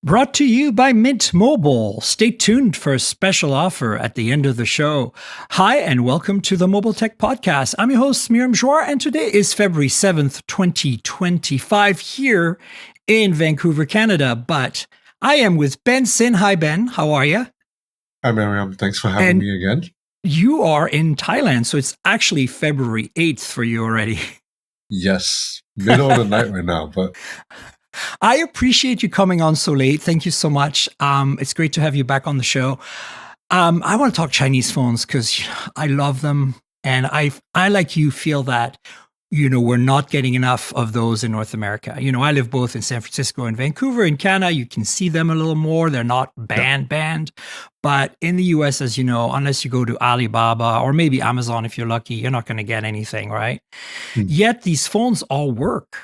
Brought to you by Mint Mobile. Stay tuned for a special offer at the end of the show. Hi, and welcome to the Mobile Tech Podcast. I'm your host, Miriam Joire, and today is February 7th, 2025, here in Vancouver, Canada. But I am with Ben Sin. Hi, Ben. How are you? Hi, Miriam. Thanks for having And me again. you are in Thailand, so it's actually February 8th for you already. Yes, middle of the night right now, but I appreciate you coming on so late. Thank you so much. It's great to have you back on the show. I want to talk Chinese phones because I love them, and I like you feel that we're not getting enough of those in North America. I live both in San Francisco and Vancouver. In Canada, you can see them a little more. They're not banned, but in the US, as you know, unless you go to Alibaba or maybe Amazon, if you're lucky, you're not going to get anything, right? Yet these phones all work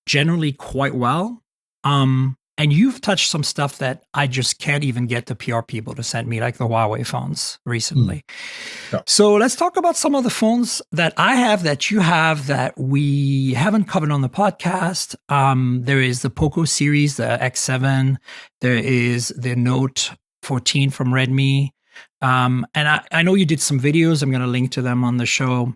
generally quite well. And you've touched some stuff that I just can't even get the PR people to send me, like the Huawei phones recently. Yeah. So let's talk about some of the phones that I have, that you have, that we haven't covered on the podcast. There is the Poco series, the X7. There is the Note 14 from Redmi. And I know you did some videos. I'm going to link to them on the show,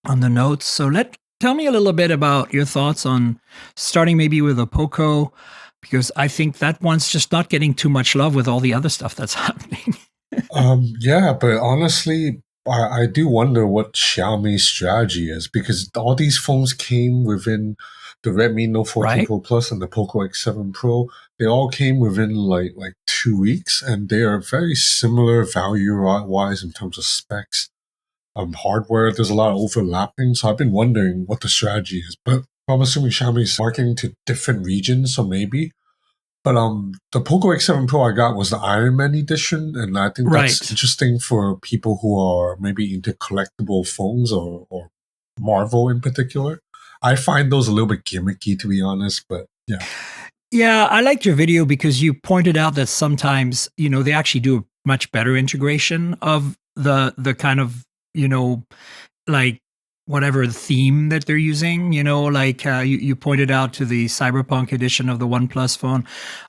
on the notes. So tell me a little bit about your thoughts on starting maybe with a Poco, because I think that one's just not getting too much love with all the other stuff that's happening. yeah, but honestly, I do wonder what Xiaomi's strategy is, because all these phones came within the Redmi Note 14 Pro Plus and the Poco X7 Pro. They all came within like 2 weeks, and they are very similar value-wise in terms of specs. Hardware, there's a lot of overlapping, so I've been wondering what the strategy is. But I'm assuming Xiaomi's marketing to different regions, so maybe. But the Poco X7 Pro I got was the Iron Man edition, and I think that's interesting for people who are maybe into collectible phones or Marvel in particular. I find those a little bit gimmicky, to be honest, but yeah. Yeah, I liked your video because you pointed out that sometimes, they actually do a much better integration of the kind of, like whatever theme that they're using, you pointed out to the Cyberpunk edition of the OnePlus phone.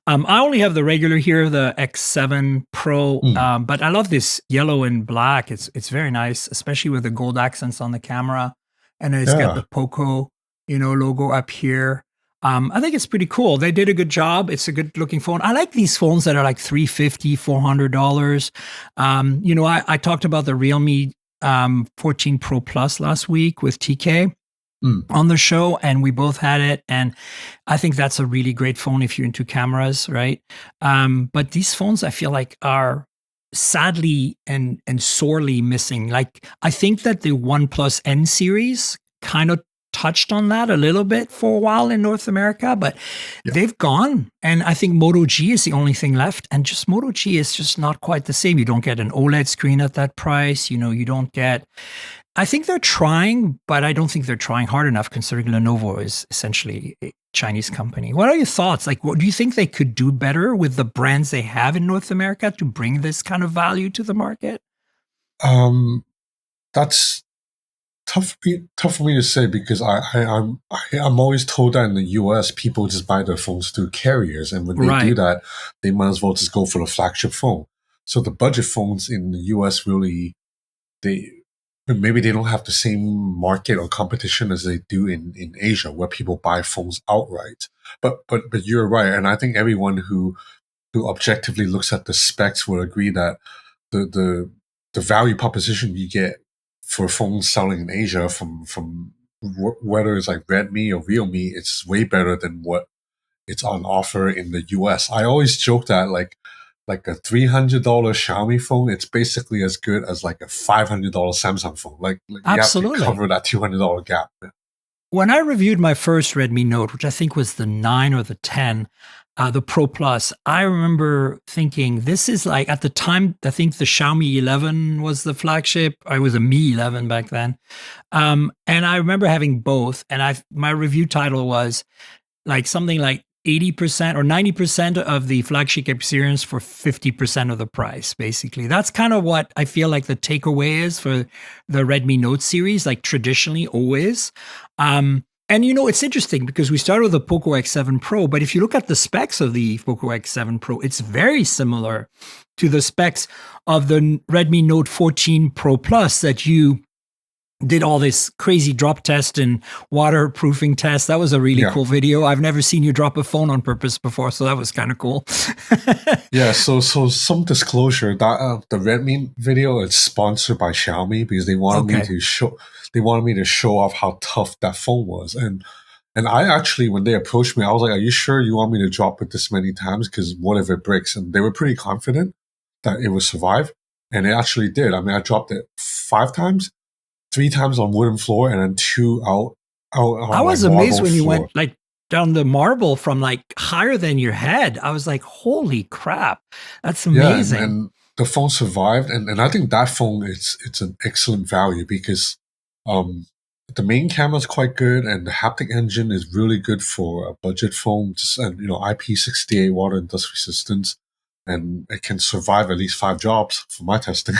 I only have the regular here, the X7 Pro, but I love this yellow and black. It's very nice, especially with the gold accents on the camera. And it's got the Poco, logo up here. I think it's pretty cool. They did a good job. It's a good looking phone. I like these phones that are like $350, $400. I talked about the Realme 14 Pro Plus last week with TK on the show, and we both had it. And I think that's a really great phone if you're into cameras, right? But these phones, I feel like, are sadly and sorely missing. Like, I think that the OnePlus N series kind of touched on that a little bit for a while in North America, but they've gone. And I think Moto G is the only thing left. And just Moto G is just not quite the same. You don't get an OLED screen at that price. You don't get, I think they're trying, but I don't think they're trying hard enough, considering Lenovo is essentially a Chinese company. What are your thoughts? Like, what do you think they could do better with the brands they have in North America to bring this kind of value to the market? That's tough for me to say, because I'm always told that in the US people just buy their phones through carriers, and when they do that, they might as well just go for the flagship phone. So the budget phones in the US really, maybe they don't have the same market or competition as they do in Asia, where people buy phones outright. But you're right, and I think everyone who objectively looks at the specs will agree that the value proposition you get for phones selling in Asia from whether it's like Redmi or Realme, it's way better than what it's on offer in the US. I always joke that like a $300 Xiaomi phone, it's basically as good as like a $500 Samsung phone. Like Absolutely. You have to cover that $200 gap. When I reviewed my first Redmi Note, which I think was the 9 or the 10, the Pro Plus, I remember thinking, this is like, at the time, I think the Xiaomi 11 was the flagship. I was a Mi 11 back then. And I remember having both. And my review title was like something like 80% or 90% of the flagship experience for 50% of the price, basically. That's kind of what I feel like the takeaway is for the Redmi Note series, like traditionally always. And it's interesting because we started with the Poco X7 Pro, but if you look at the specs of the Poco X7 Pro, it's very similar to the specs of the Redmi Note 14 Pro Plus that you did all this crazy drop test and waterproofing test. That was a really cool video. I've never seen you drop a phone on purpose before, so that was kind of cool. Yeah, so some disclosure that the Redmi video is sponsored by Xiaomi because they wanted me to show off how tough that phone was. And I actually, when they approached me, I was like, "Are you sure you want me to drop it this many times? Because what if it breaks?" And they were pretty confident that it would survive, and it actually did. I mean, I dropped it 5 times. 3 times on wooden floor and then 2 out on I was like amazed when you floor. went like down the marble from like higher than your head. I was like, holy crap. That's amazing. Yeah, and the phone survived, and I think that phone it's an excellent value because the main camera is quite good and the haptic engine is really good for a budget phone. And IP68 water and dust resistance, and it can survive at least 5 jobs for my testing.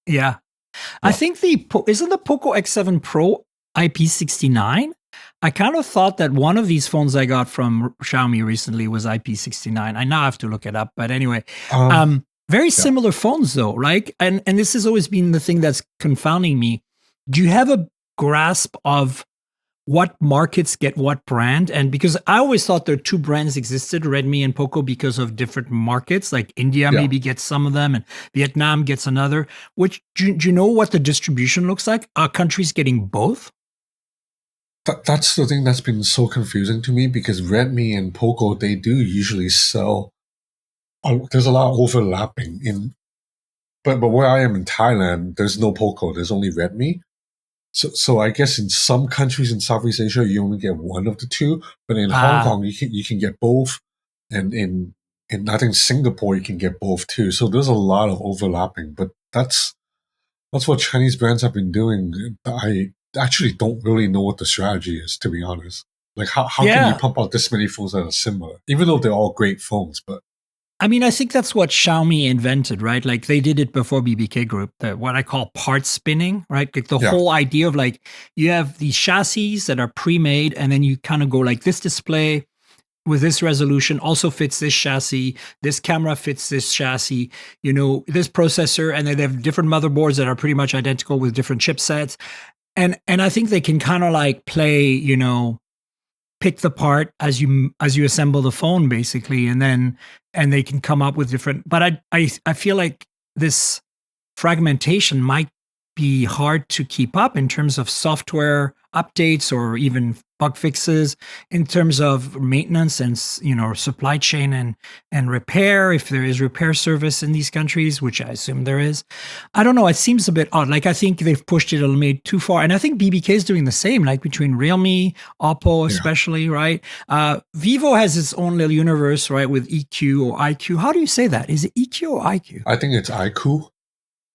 Yeah. I think isn't the Poco X7 Pro IP69? I kind of thought that one of these phones I got from Xiaomi recently was IP69. I now have to look it up, but anyway, very similar phones though, right? And this has always been the thing that's confounding me. Do you have a grasp of what markets get what brand? And because I always thought there 2 brands existed, Redmi and Poco, because of different markets, like India maybe gets some of them and Vietnam gets another. Which do you know what the distribution looks like? Are countries getting both? That's the thing that's been so confusing to me because Redmi and Poco, they do usually sell. There's a lot of overlapping but where I am in Thailand, there's no Poco, there's only Redmi. So I guess in some countries in Southeast Asia, you only get one of the 2, but in Hong Kong, you can get both, and in I think Singapore, you can get both too. So there's a lot of overlapping, but that's what Chinese brands have been doing. I actually don't really know what the strategy is, to be honest. Like how can you pump out this many phones that are similar, even though they're all great phones, but. I mean, I think that's what Xiaomi invented, right? Like they did it before BBK Group, what I call part spinning, right? Like the whole idea of like you have these chassis that are pre-made and then you kind of go like this display with this resolution also fits this chassis, this camera fits this chassis, this processor, and then they have different motherboards that are pretty much identical with different chipsets. And I think they can kind of like play, pick the part as you assemble the phone basically, and they can come up with different, but I feel like this fragmentation might be hard to keep up in terms of software updates or even bug fixes, in terms of maintenance and supply chain and repair, if there is repair service in these countries, which I assume there is. I don't know, it seems a bit odd. Like I think they've pushed it a little bit too far, and I think BBK is doing the same, like between Realme, Oppo especially, right? Vivo has its own little universe, right, with EQ or IQ. How do you say that? Is it EQ or IQ? I think it's IQ.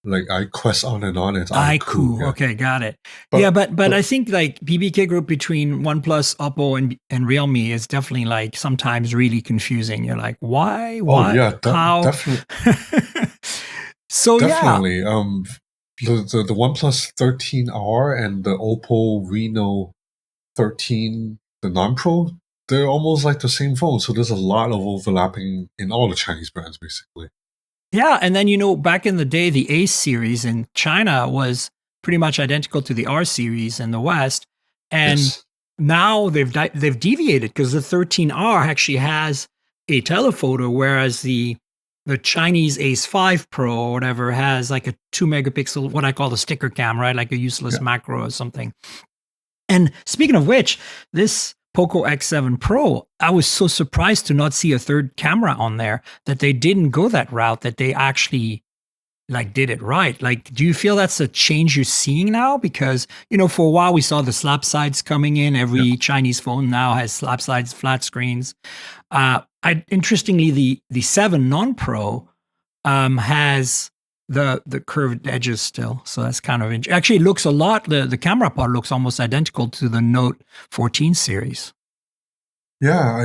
Like I quest on and on. It's IQ. Okay, got it. But I think like BBK Group between OnePlus, Oppo, and Realme is definitely like sometimes really confusing. You're like, why? How? Definitely. So definitely. The OnePlus 13R and the Oppo Reno 13, the non-Pro, they're almost like the same phone. So there's a lot of overlapping in all the Chinese brands, basically. Yeah, and then back in the day, the A series in China was pretty much identical to the R series in the West, and now they've deviated because the 13R actually has a telephoto, whereas the Chinese Ace 5 Pro or whatever has like a 2 megapixel, what I call the sticker cam, right? Like a useless macro or something. And speaking of which, this Poco X7 Pro, I was so surprised to not see a third camera on there, that they didn't go that route, that they actually like did it right. Like, do you feel that's a change you're seeing now? Because, for a while we saw the slap sides coming in. Every Chinese phone now has slap sides, flat screens. Interestingly, the 7 non-Pro has the curved edges still. So that's kind of interesting. Actually, it looks a lot, the camera part looks almost identical to the Note 14 series. Yeah,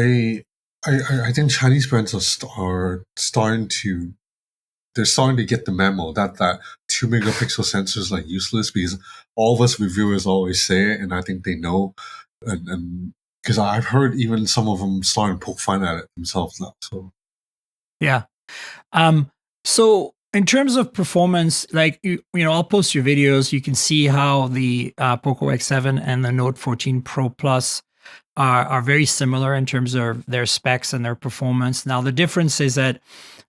I think Chinese brands are starting to get the memo that 2 megapixel sensor is like useless, because all of us reviewers always say it, and I think they know and because I've heard even some of them starting to poke fun at it themselves now. So Yeah. So in terms of performance, like I'll post your videos. You can see how the Poco X7 and the Note 14 Pro Plus are very similar in terms of their specs and their performance. Now the difference is that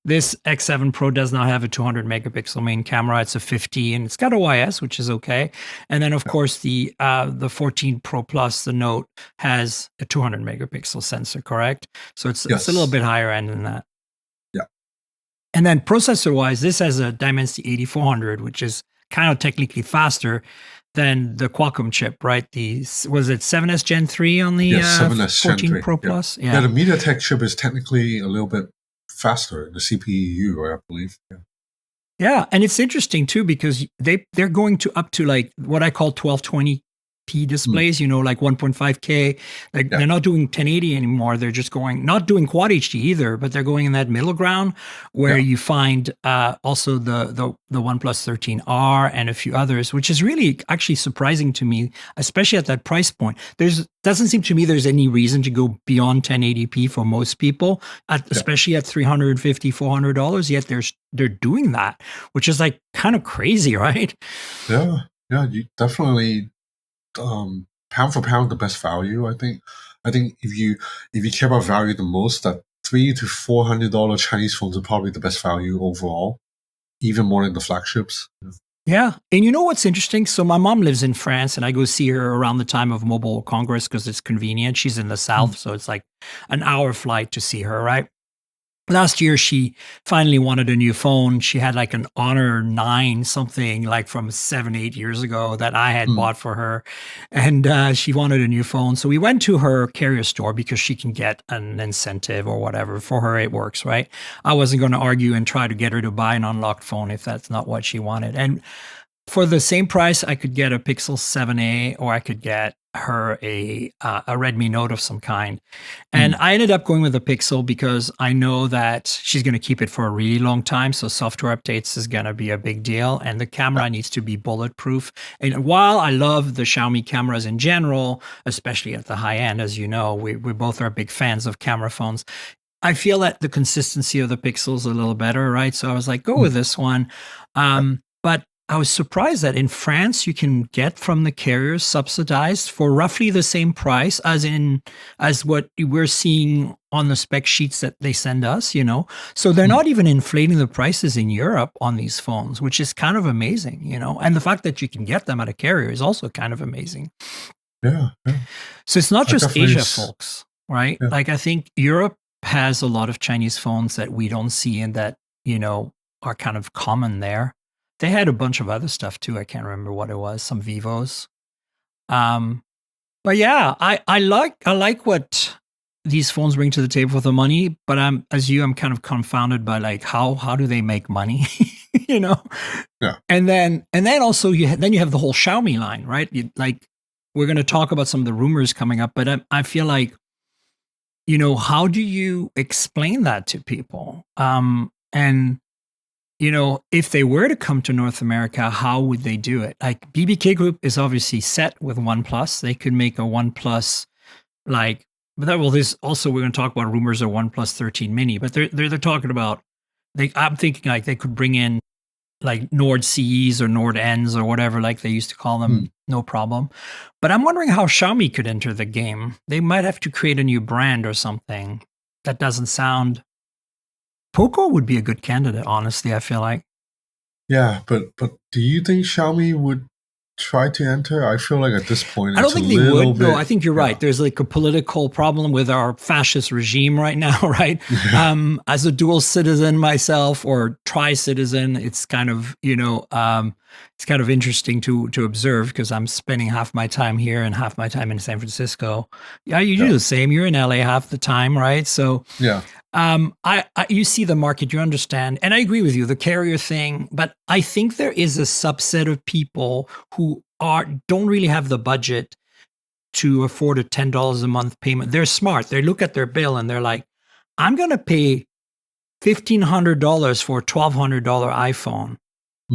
this X7 Pro does not have a 200 megapixel main camera. It's a 50, and it's got OIS, which is okay. And then of course the 14 Pro Plus, the Note, has a 200 megapixel sensor, correct? So it's a little bit higher end than that. Yeah. And then processor-wise, this has a Dimensity 8400, which is kind of technically faster than the Qualcomm chip, right? Was it 7S Gen 3 on the 7S 14 Gen 3. Pro Plus? Yeah, the MediaTek chip is technically a little bit faster, the CPU, I believe. Yeah, and it's interesting too because they're going to up to like what I call 1220p displays, like 1.5K. They're not doing 1080 anymore. They're just not doing Quad HD either, but they're going in that middle ground where you find also the OnePlus 13R and a few others, which is really actually surprising to me, especially at that price point. Doesn't seem to me there's any reason to go beyond 1080p for most people, especially at $350, $400. Yet they're doing that, which is like kind of crazy, right? Yeah, you definitely. Pound for pound, the best value. I think if you care about value the most, that $300 to $400 Chinese phones are probably the best value overall, even more than the flagships. Yeah. And you know what's interesting? So my mom lives in France and I go see her around the time of Mobile Congress because it's convenient. She's in the South, so it's like an hour flight to see her, right? Last year, she finally wanted a new phone. She had like an Honor 9 something like from 7-8 years ago that I had bought for her. And she wanted a new phone. So we went to her carrier store because she can get an incentive or whatever. For her, it works, right? I wasn't going to argue and try to get her to buy an unlocked phone if that's not what she wanted. And for the same price, I could get a Pixel 7a or I could get her a Redmi Note of some kind. And I ended up going with the Pixel because I know that she's going to keep it for a really long time. So software updates is going to be a big deal. And the camera needs to be bulletproof. And while I love the Xiaomi cameras in general, especially at the high end, as you know, we both are big fans of camera phones. I feel that the consistency of the Pixel is a little better, right? So I was like, go with this one. But I was surprised that in France you can get from the carriers subsidized for roughly the same price as what we're seeing on the spec sheets that they send us, So they're not even inflating the prices in Europe on these phones, which is kind of amazing, And the fact that you can get them at a carrier is also kind of amazing. Yeah. So it's not just Asia, folks, right? Yeah. Like I think Europe has a lot of Chinese phones that we don't see and that, are kind of common there. They had a bunch of other stuff too. I can't remember what it was. Some Vivos. But yeah, I like what these phones bring to the table for the money. But I'm kind of confounded by like how do they make money, Yeah. And then also you have the whole Xiaomi line, right? Like we're going to talk about some of the rumors coming up, but I feel like, how do you explain that to people? And if they were to come to North America, how would they do it? Like BBK Group is obviously set with OnePlus. They could make a OnePlus there's also, we're going to talk about rumors of OnePlus 13 mini, but they're talking about, I'm thinking like they could bring in like Nord CEs or Nord Ns or whatever, like they used to call them, no problem. But I'm wondering how Xiaomi could enter the game. They might have to create a new brand or something that doesn't sound. Poco would be a good candidate, honestly, I feel like. Yeah, but do you think Xiaomi would try to enter? I feel like at this point, I don't think they would. No, I think you're right. There's like a political problem with our fascist regime right now, right? As a dual citizen myself or tri-citizen, it's kind of, it's kind of interesting to observe because I'm spending half my time here and half my time in San Francisco. Yeah, you do the same. You're in LA half the time, right? So yeah. You see the market, you understand, and I agree with you, the carrier thing, but I think there is a subset of people who don't really have the budget to afford a $10 a month payment. They're smart. They look at their bill and they're like, I'm going to pay $1,500 for a $1,200 iPhone.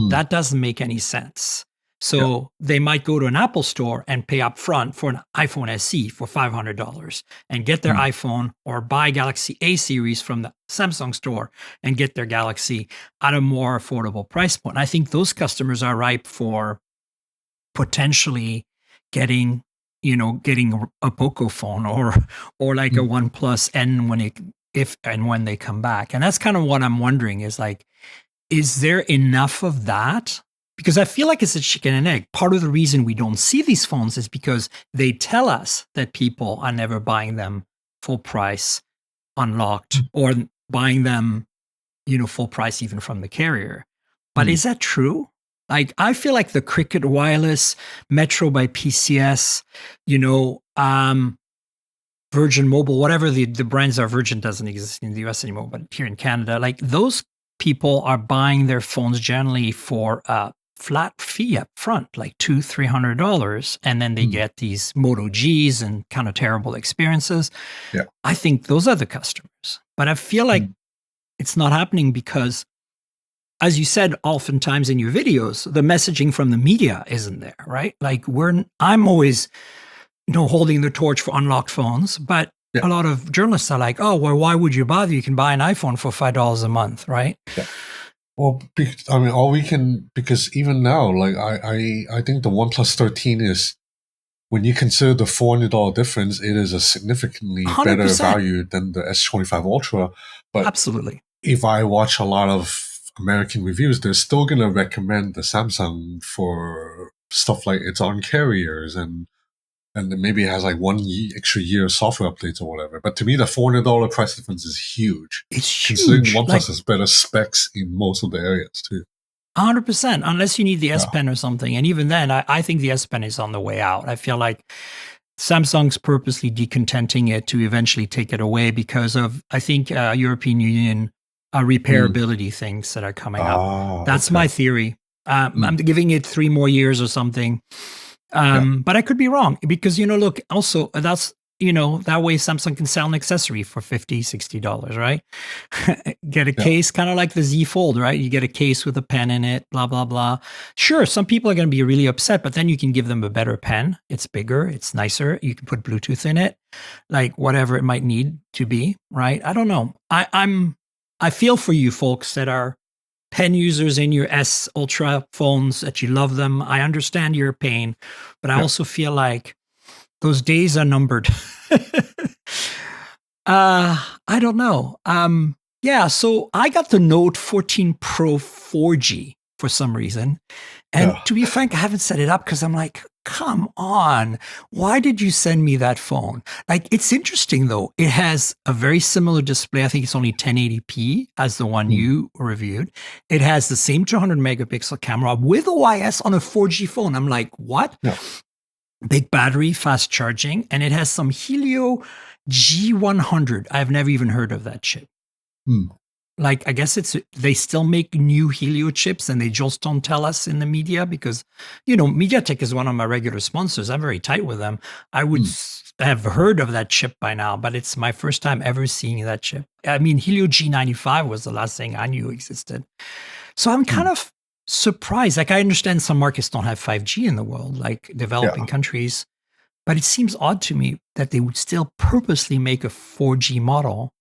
That doesn't make any sense. So they might go to an Apple store and pay up front for an iPhone SE for $500 and get their iPhone, or buy Galaxy A series from the Samsung store and get their Galaxy at a more affordable price point. I think those customers are ripe for potentially getting a Poco phone or like a OnePlus N when they come back. And that's kind of what I'm wondering is like, is there enough of that? Because I feel like it's a chicken and egg. Part of the reason we don't see these phones is because they tell us that people are never buying them full price, unlocked, or buying them, full price even from the carrier. But is that true? Like, I feel like the Cricket Wireless, Metro by PCS, Virgin Mobile, whatever the brands are, Virgin doesn't exist in the US anymore, but here in Canada, like those people are buying their phones generally for a flat fee up front, like $200-$300, and then they get these Moto Gs and kind of terrible experiences. Yeah. I think those are the customers. But I feel like it's not happening because, as you said, oftentimes in your videos, the messaging from the media isn't there, right? Like I'm always, holding the torch for unlocked phones, but a lot of journalists are like, oh, well, why would you bother? You can buy an iPhone for $5 a month, right? Yeah. Well, because even now, like I think the OnePlus 13 is, when you consider the $400 difference, it is a significantly 100%. Better value than the S25 Ultra. But absolutely, if I watch a lot of American reviews, they're still going to recommend the Samsung for stuff like it's on carriers and maybe it has like extra year of software updates or whatever. But to me, the $400 price difference is huge. It's considering huge. OnePlus has better specs in most of the areas too. 100%, unless you need the S Pen or something. And even then, I think the S Pen is on the way out. I feel like Samsung's purposely decontenting it to eventually take it away because of, I think, European Union repairability things that are coming up. That's my theory. I'm giving it 3 more years or something. But I could be wrong because, look, also that's, that way Samsung can sell an accessory for $50, $60, right? Get a case, kind of like the Z Fold, right? You get a case with a pen in it, blah, blah, blah. Sure, some people are going to be really upset, but then you can give them a better pen. It's bigger, it's nicer. You can put Bluetooth in it, like whatever it might need to be, right? I don't know. I feel for you folks that are pen users in your S Ultra phones, that you love them. I understand your pain, but I also feel like those days are numbered. I don't know. So I got the Note 14 Pro 4G for some reason. And to be frank, I haven't set it up because I'm like, come on, why did you send me that phone? Like, it's interesting though. It has a very similar display. I think it's only 1080p as the one you reviewed. It has the same 200 megapixel camera with OIS on a 4G phone. I'm like, what? Yeah. Big battery, fast charging, and it has some Helio G100. I've never even heard of that chip. Like, I guess they still make new Helio chips and they just don't tell us in the media because, MediaTek is one of my regular sponsors. I'm very tight with them. I would have heard of that chip by now, but it's my first time ever seeing that chip. I mean, Helio G95 was the last thing I knew existed. So I'm kind of surprised. Like, I understand some markets don't have 5G in the world, like developing countries, but it seems odd to me that they would still purposely make a 4G model.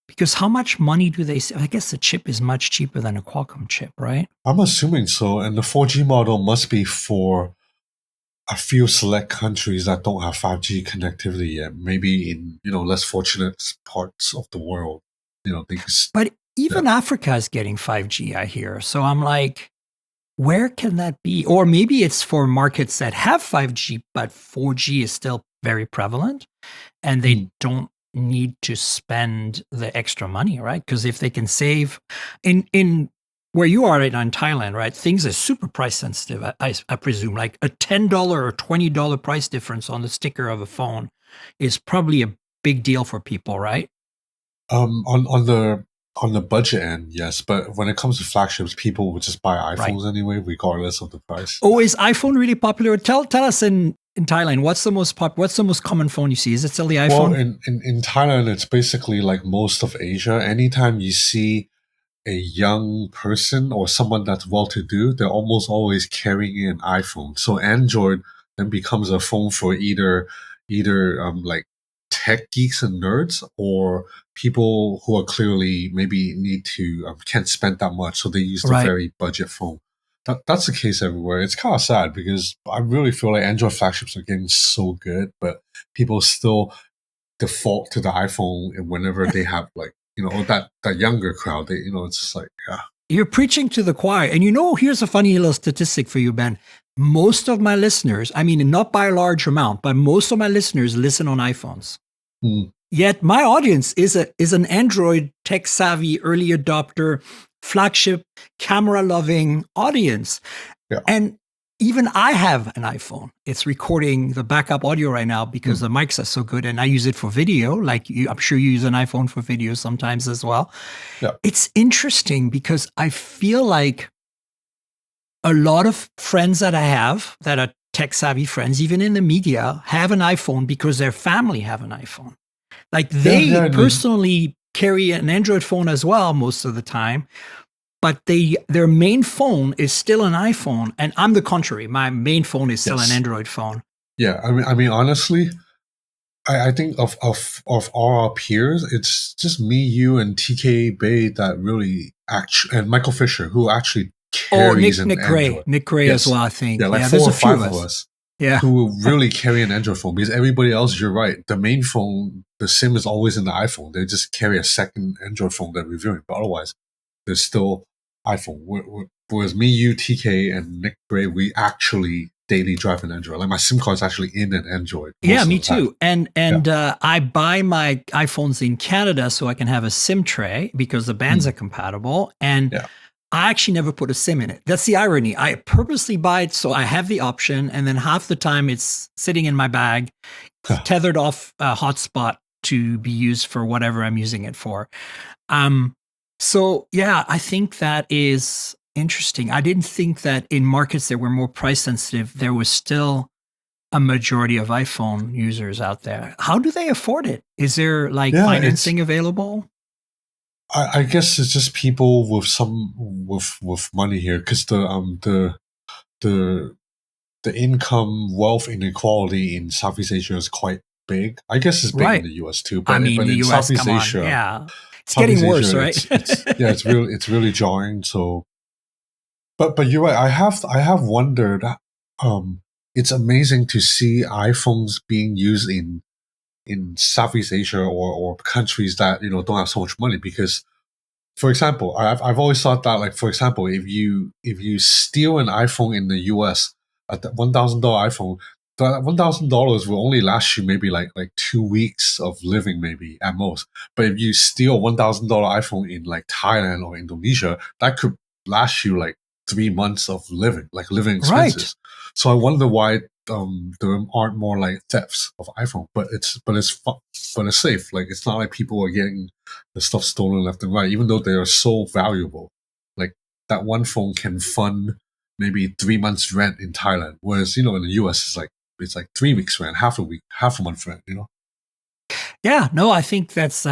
Because how much money do they save? I guess the chip is much cheaper than a Qualcomm chip, right? I'm assuming so. And the 4G model must be for a few select countries that don't have 5G connectivity yet. Maybe in, less fortunate parts of the world. But even Africa is getting 5G, I hear. So I'm like, where can that be? Or maybe it's for markets that have 5G, but 4G is still very prevalent and they don't need to spend the extra money, right? Because if they can save in where you are right now in Thailand, right? Things are super price sensitive. I presume like a $10 or $20 price difference on the sticker of a phone is probably a big deal for people, right? On the budget end, yes, but when it comes to flagships, people would just buy iPhones anyway, regardless of the price. Oh, is iPhone really popular? Tell us in Thailand, what's the most common phone you see? Is it still the iPhone? Well, in Thailand, it's basically like most of Asia. Anytime you see a young person or someone that's well-to-do, they're almost always carrying an iPhone. So Android then becomes a phone for either like tech geeks and nerds, or people who are clearly maybe need to can't spend that much, so they use the Right. very budget phone. That's the case everywhere. It's kind of sad because I really feel like Android flagships are getting so good, but people still default to the iPhone, and whenever they have like that younger crowd, they it's just like yeah. You're preaching to the choir. And here's a funny little statistic for you, Ben. Most of my listeners, I mean, not by a large amount, but most of my listeners listen on iPhones. Mm. Yet my audience is an Android tech savvy, early adopter, flagship, camera loving audience. Yeah. And even I have an iPhone. It's recording the backup audio right now because the mics are so good, and I use it for video. Like I'm sure you use an iPhone for video sometimes as well. Yeah. It's interesting because I feel like a lot of friends that I have that are tech savvy friends, even in the media, have an iPhone because their family have an iPhone. Like they personally carry an Android phone as well most of the time, but their main phone is still an iPhone, and I'm the contrary. My main phone is still an Android phone. Yeah, I mean, honestly, I think of all our peers, it's just me, you, and TK Bay that really and Michael Fisher, who actually carries an Android. Nick Gray as well, I think. Yeah, like 4 or 5 of us. Yeah, who really carry an Android phone, because everybody else, you're right, the main phone, the SIM is always in the iPhone. They just carry a second Android phone they're reviewing, but otherwise, there's still iPhone. Whereas me, you, TK, and Nick Gray, we actually daily drive an Android. Like my SIM card is actually in an Android. Yeah, me too. And I buy my iPhones in Canada so I can have a SIM tray because the bands are compatible. And I actually never put a SIM in it. That's the irony. I purposely buy it so I have the option, and then half the time it's sitting in my bag, tethered off a hotspot to be used for whatever I'm using it for. So yeah, I think that is interesting. I didn't think that in markets that were more price sensitive, there was still a majority of iPhone users out there. How do they afford it? Is there financing available? I guess it's just people with money here, because the income wealth inequality in Southeast Asia is quite big. I guess it's big in the US too, but but in the US, Southeast Asia, it's getting worse, right? it's really jarring. So, but you're right. I have wondered. It's amazing to see iPhones being used in Southeast Asia or countries that don't have so much money, because, for example, I've always thought that, like, for example, if you steal an iPhone in the US, a $1,000 iPhone, that $1,000 will only last you maybe like 2 weeks of living, maybe at most. But if you steal $1,000 iPhone in like Thailand or Indonesia, that could last you like 3 months of living expenses. Right. So I wonder why there aren't more like thefts of iPhone, but it's safe. Like, it's not like people are getting the stuff stolen left and right, even though they are so valuable. Like, that one phone can fund maybe 3 months rent in Thailand, whereas in the US it's like 3 weeks rent, half a month rent. Yeah, no, I think that's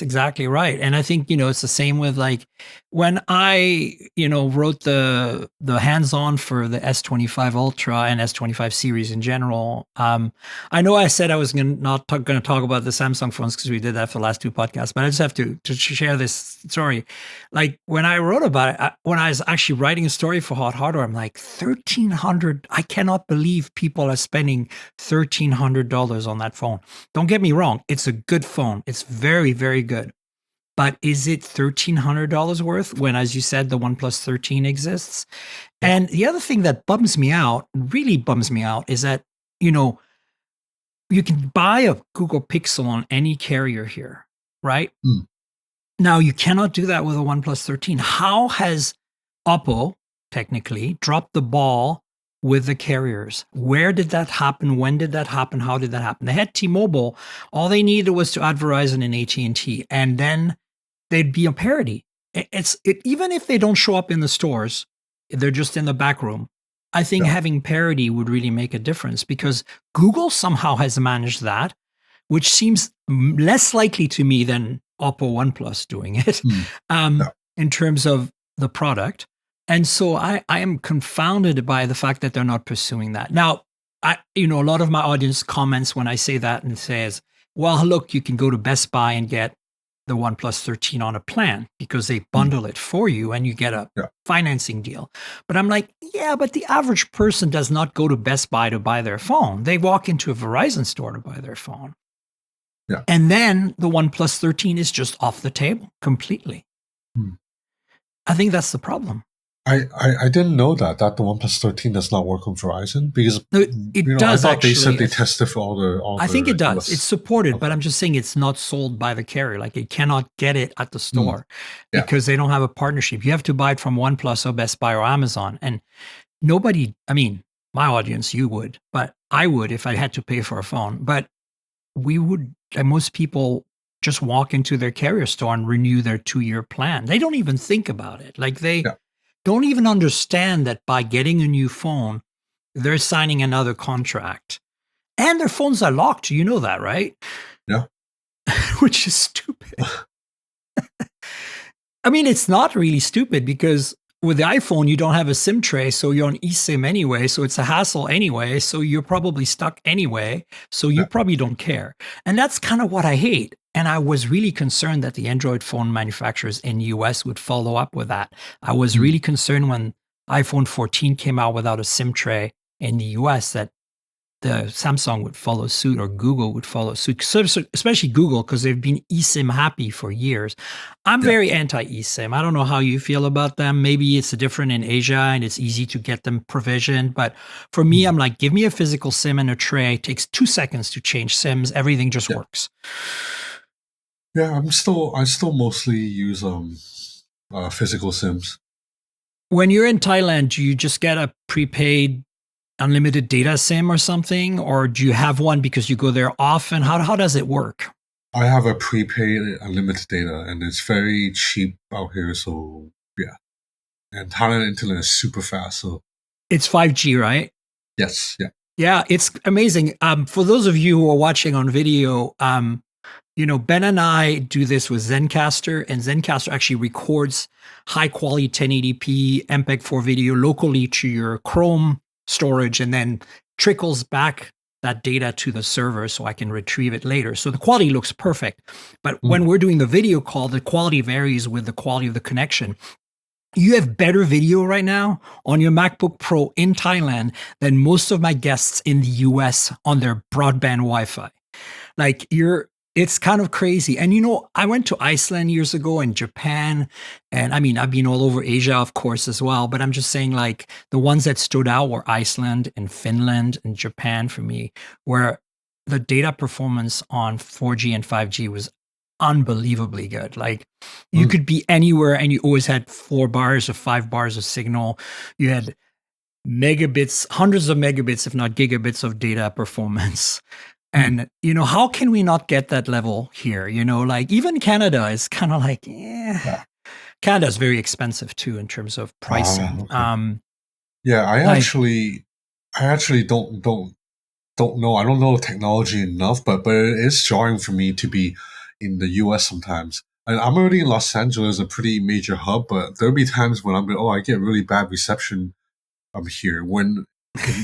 exactly right. And I think, it's the same with like when I, wrote the hands-on for the S25 Ultra and S25 series in general. I know I said I was not going to talk about the Samsung phones because we did that for the last 2 podcasts, but I just have to share this story. Like when I wrote about it, when I was actually writing a story for Hot Hardware, I'm like, $1,300. I cannot believe people are spending $1,300 on that phone. Don't get me wrong. It's a good phone. It's very, very good. But is it $1,300 worth when, as you said, the OnePlus 13 exists? And the other thing that really bums me out, is that, you can buy a Google Pixel on any carrier here, right? Now, you cannot do that with a OnePlus 13. How has Oppo technically dropped the ball with the carriers? Where did that happen? When did that happen? How did that happen? They had T-Mobile. All they needed was to add Verizon and AT&T, and then they'd be a parity. Even if they don't show up in the stores, they're just in the back room. I think having parity would really make a difference, because Google somehow has managed that, which seems less likely to me than Oppo OnePlus doing it. in terms of the product. And so I am confounded by the fact that they're not pursuing that. Now, a lot of my audience comments when I say that and says, well, look, you can go to Best Buy and get the OnePlus 13 on a plan because they bundle it for you and you get a financing deal. But I'm like, yeah, but the average person does not go to Best Buy to buy their phone. They walk into a Verizon store to buy their phone. Yeah. And then the OnePlus 13 is just off the table completely. I think that's the problem. I didn't know that the OnePlus 13 does not work on Verizon because no, it does. I thought actually. They said they tested for all I think it does. US. It's supported, but I'm just saying it's not sold by the carrier. Like it cannot get it at the store because they don't have a partnership. You have to buy it from OnePlus or Best Buy or Amazon. And nobody, I mean, my audience, you would, but I would if I had to pay for a phone. But we would, and most people just walk into their carrier store and renew their 2-year plan. They don't even think about it. Like they don't even understand that by getting a new phone, they're signing another contract. And their phones are locked. You know that, right? Yeah. Which is stupid. I mean, it's not really stupid because with the iPhone, you don't have a SIM tray, so you're on eSIM anyway, so it's a hassle anyway, so you're probably stuck anyway, so you probably don't care. And that's kind of what I hate. And I was really concerned that the Android phone manufacturers in the US would follow up with that. I was really concerned when iPhone 14 came out without a SIM tray in the US that the Samsung would follow suit or Google would follow suit, especially Google, because they've been eSIM happy for years. I'm very anti-eSIM. I don't know how you feel about them. Maybe it's different in Asia and it's easy to get them provisioned. But for me, I'm like, give me a physical SIM and a tray. It takes 2 seconds to change SIMs. Everything just works. Yeah, I still mostly use physical SIMs. When you're in Thailand, do you just get a prepaid unlimited data SIM or something, or do you have one because you go there often? How does it work? I have a prepaid unlimited data, and it's very cheap out here. So yeah, and Thailand internet is super fast. So it's 5G, right? Yes. Yeah. Yeah, it's amazing. For those of you who are watching on video, Ben and I do this with Zencaster, and Zencaster actually records high quality 1080p MPEG-4 video locally to your Chrome storage and then trickles back that data to the server so I can retrieve it later. So the quality looks perfect. But when we're doing the video call, the quality varies with the quality of the connection. You have better video right now on your MacBook Pro in Thailand than most of my guests in the US on their broadband Wi-Fi. Like it's kind of crazy. And I went to Iceland years ago and Japan. And I mean, I've been all over Asia, of course, as well. But I'm just saying, like, the ones that stood out were Iceland and Finland and Japan for me, where the data performance on 4G and 5G was unbelievably good. Like, you could be anywhere and you always had 4 bars or 5 bars of signal. You had megabits, hundreds of megabits, if not gigabits of data performance. And, how can we not get that level here? Like even Canada is kind of like, Canada is very expensive too in terms of pricing. Okay. I actually don't know. I don't know the technology enough, but it is jarring for me to be in the US sometimes. And I'm already in Los Angeles, a pretty major hub, but there'll be times when I get really bad reception here. When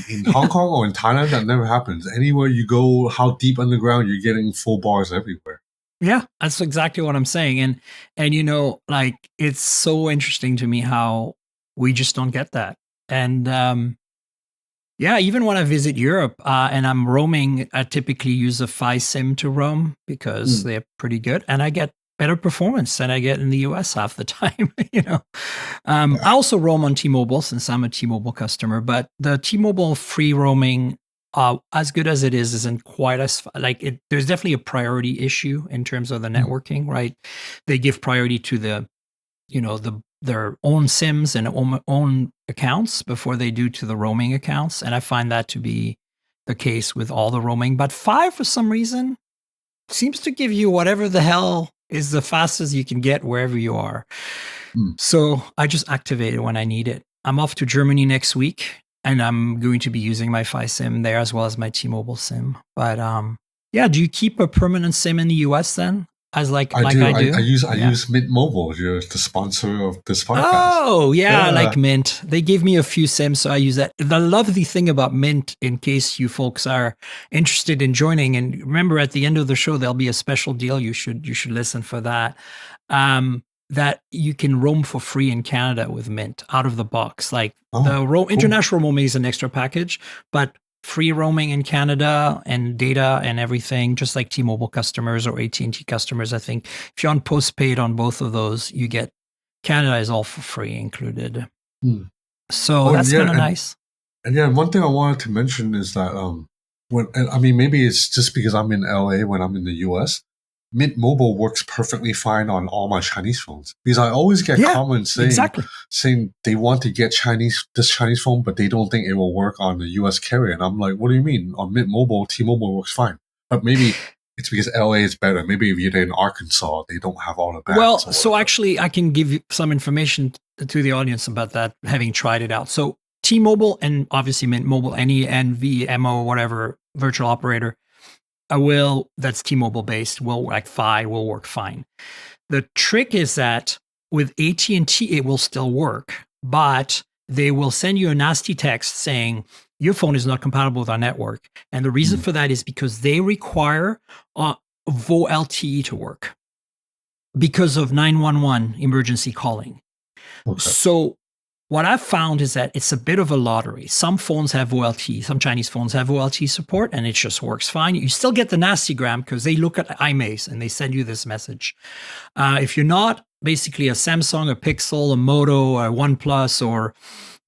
in Hong Kong or in Thailand, that never happens. Anywhere you go, how deep underground, you're getting full bars everywhere. Yeah, that's exactly what I'm saying. And like, it's so interesting to me how we just don't get that. And even when I visit Europe and I'm roaming, I typically use a Fi SIM to roam because they're pretty good. And I get better performance than I get in the US half the time. I also roam on T-Mobile since I'm a T-Mobile customer, but the T-Mobile free roaming, as good as it is, isn't quite as there's definitely a priority issue in terms of the networking, right? They give priority to their own SIMs and own accounts before they do to the roaming accounts. And I find that to be the case with all the roaming. But Fi, for some reason, seems to give you whatever the hell is the fastest you can get wherever you are. So I just activate it when I need it. I'm off to Germany next week, and I'm going to be using my Fi SIM there as well as my T-Mobile SIM. But do you keep a permanent SIM in the US then? as like I do. I do? I use Mint Mobile, the sponsor of this podcast. Oh, yeah, I Yeah. like Mint. They gave me a few SIMs, so I use that. The lovely thing about Mint, in case you folks are interested in joining, and remember at the end of the show there'll be a special deal. You should listen for that. That you can roam for free in Canada with Mint out of the box. Like Oh, cool. international roaming is an extra package, but free roaming in Canada and data and everything, just like T-Mobile customers or AT&T customers. I think if you're on postpaid on both of those, you get Canada is all for free included. Hmm. So Oh, that's kind of nice. And yeah, one thing I wanted to mention is that maybe it's just because I'm in LA when I'm in the US. Mint Mobile works perfectly fine on all my Chinese phones because I always get comments saying they want to get this Chinese phone, but they don't think it will work on the US carrier. And I'm like, what do you mean? On Mint Mobile, T-Mobile works fine, but maybe it's because LA is better. Maybe if you're in Arkansas, they don't have all the bands. Well, so actually, I can give you some information to the audience about that, having tried it out. So T-Mobile and obviously Mint Mobile, any NVMO, whatever virtual operator, that's T-Mobile based, will work fine. The trick is that with AT&T, it will still work, but they will send you a nasty text saying your phone is not compatible with our network. And the reason for that is because they require VoLTE to work because of 911 emergency calling. Okay. So what I've found is that it's a bit of a lottery. Some phones have VoLTE, some Chinese phones have VoLTE support, and it just works fine. You still get the nastygram because they look at IMEIs and they send you this message. If you're not basically a Samsung, a Pixel, a Moto, a OnePlus, or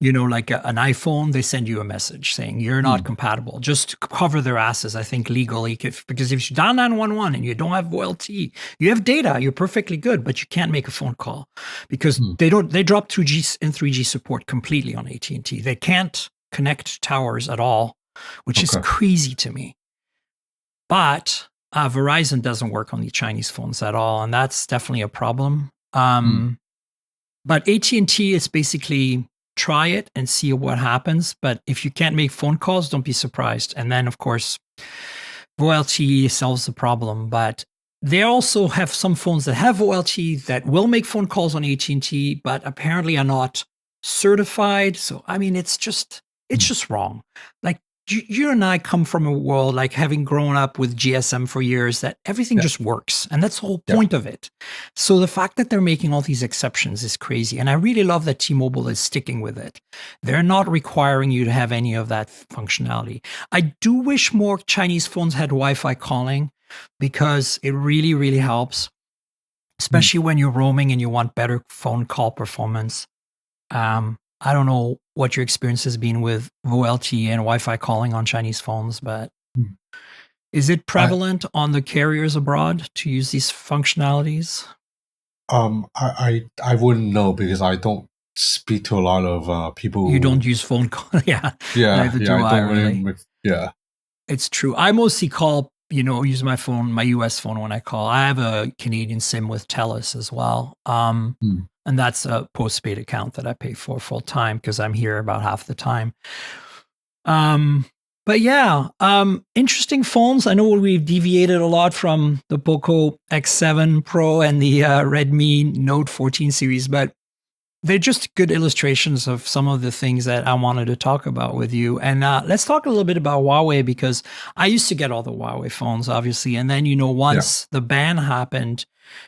like an iPhone, they send you a message saying you're not compatible. Just cover their asses, I think, legally. Because if you dial 911 and you don't have VoLTE, you have data, you're perfectly good, but you can't make a phone call because they drop 2G and 3G support completely on AT&T. They can't connect towers at all, which is crazy to me. But Verizon doesn't work on the Chinese phones at all, and that's definitely a problem. But AT&T is basically try it and see what happens. But if you can't make phone calls, don't be surprised. And then, of course, VoLTE solves the problem. But they also have some phones that have VoLTE that will make phone calls on AT&T, but apparently are not certified. So, I mean, it's just wrong. Like, you and I come from a world, like having grown up with GSM for years, that everything just works. And that's the whole point of it. So the fact that they're making all these exceptions is crazy. And I really love that T-Mobile is sticking with it. They're not requiring you to have any of that functionality. I do wish more Chinese phones had Wi-Fi calling because it really, really helps, especially when you're roaming and you want better phone call performance. I don't know what your experience has been with VoLTE and Wi-Fi calling on Chinese phones, but is it prevalent on the carriers abroad to use these functionalities? I wouldn't know because I don't speak to a lot of people. You don't use phone call, Neither do I really. It's true. I mostly call, use my phone, my US phone when I call. I have a Canadian SIM with TELUS as well. And that's a postpaid account that I pay for full time because I'm here about half the time. But yeah, interesting phones. I know we've deviated a lot from the Poco X7 Pro and the Redmi Note 14 series, but they're just good illustrations of some of the things that I wanted to talk about with you. And let's talk a little bit about Huawei because I used to get all the Huawei phones, obviously. And then, once the ban happened,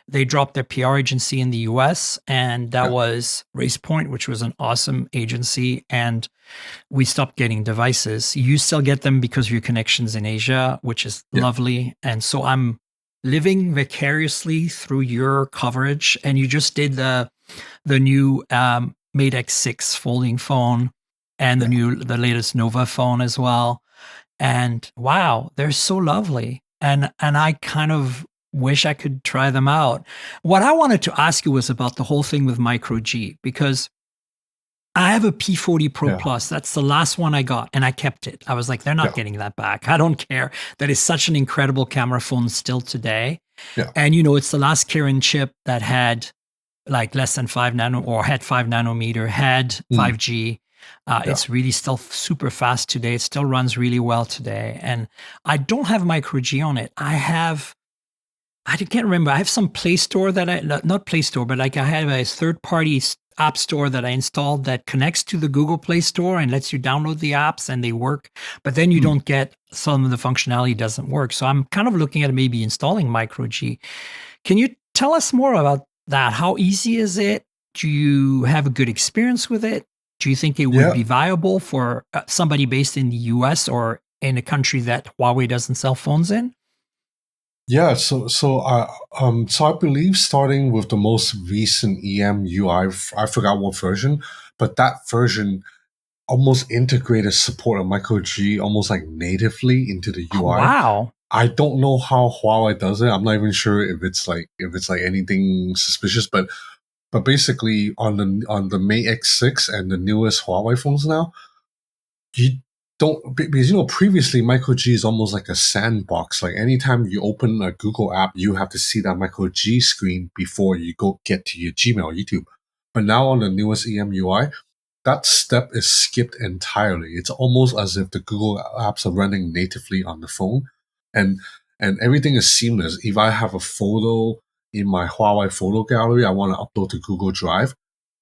they dropped their PR agency in the US, and that was RacePoint, which was an awesome agency. And we stopped getting devices. You still get them because of your connections in Asia, which is lovely. And so I'm living vicariously through your coverage. And you just did the new Mate X6 folding phone and the latest Nova phone as well. And wow, they're so lovely. And I kind of wish I could try them out. What I wanted to ask you was about the whole thing with micro G, because I have a P40 Pro Plus. That's the last one I got, and I kept it. I was like, they're not getting that back. I don't care. That is such an incredible camera phone still today. And it's the last Kirin chip that had like less than 5 nano or had 5 nanometer, had 5G. It's really still super fast today. It still runs really well today. And I don't have micro G on it. I have I can't remember. I have some Play Store that not Play Store, but like I have a third party app store that I installed that connects to the Google Play Store and lets you download the apps and they work. But then you Hmm. don't get some of the functionality doesn't work. So I'm kind of looking at maybe installing Micro G. Can you tell us more about that? How easy is it? Do you have a good experience with it? Do you think it would Yeah, be viable for somebody based in the US or in a country that Huawei doesn't sell phones in? yeah. So I believe starting with the most recent EMUI, I forgot what version, but that version almost integrated support of micro G almost like natively into the Oh, UI. wow. I don't know how Huawei does it. I'm not even sure if it's like anything suspicious, but basically on the Mate X6 and the newest Huawei phones now, you don't because previously micro G is almost like a sandbox. Like anytime you open a Google app, you have to see that micro G screen before you go get to your Gmail, YouTube. But now on the newest EMUI, that step is skipped entirely. It's almost as if the Google apps are running natively on the phone, and and everything is seamless. If I have a photo in my Huawei photo gallery, I want to upload to Google Drive.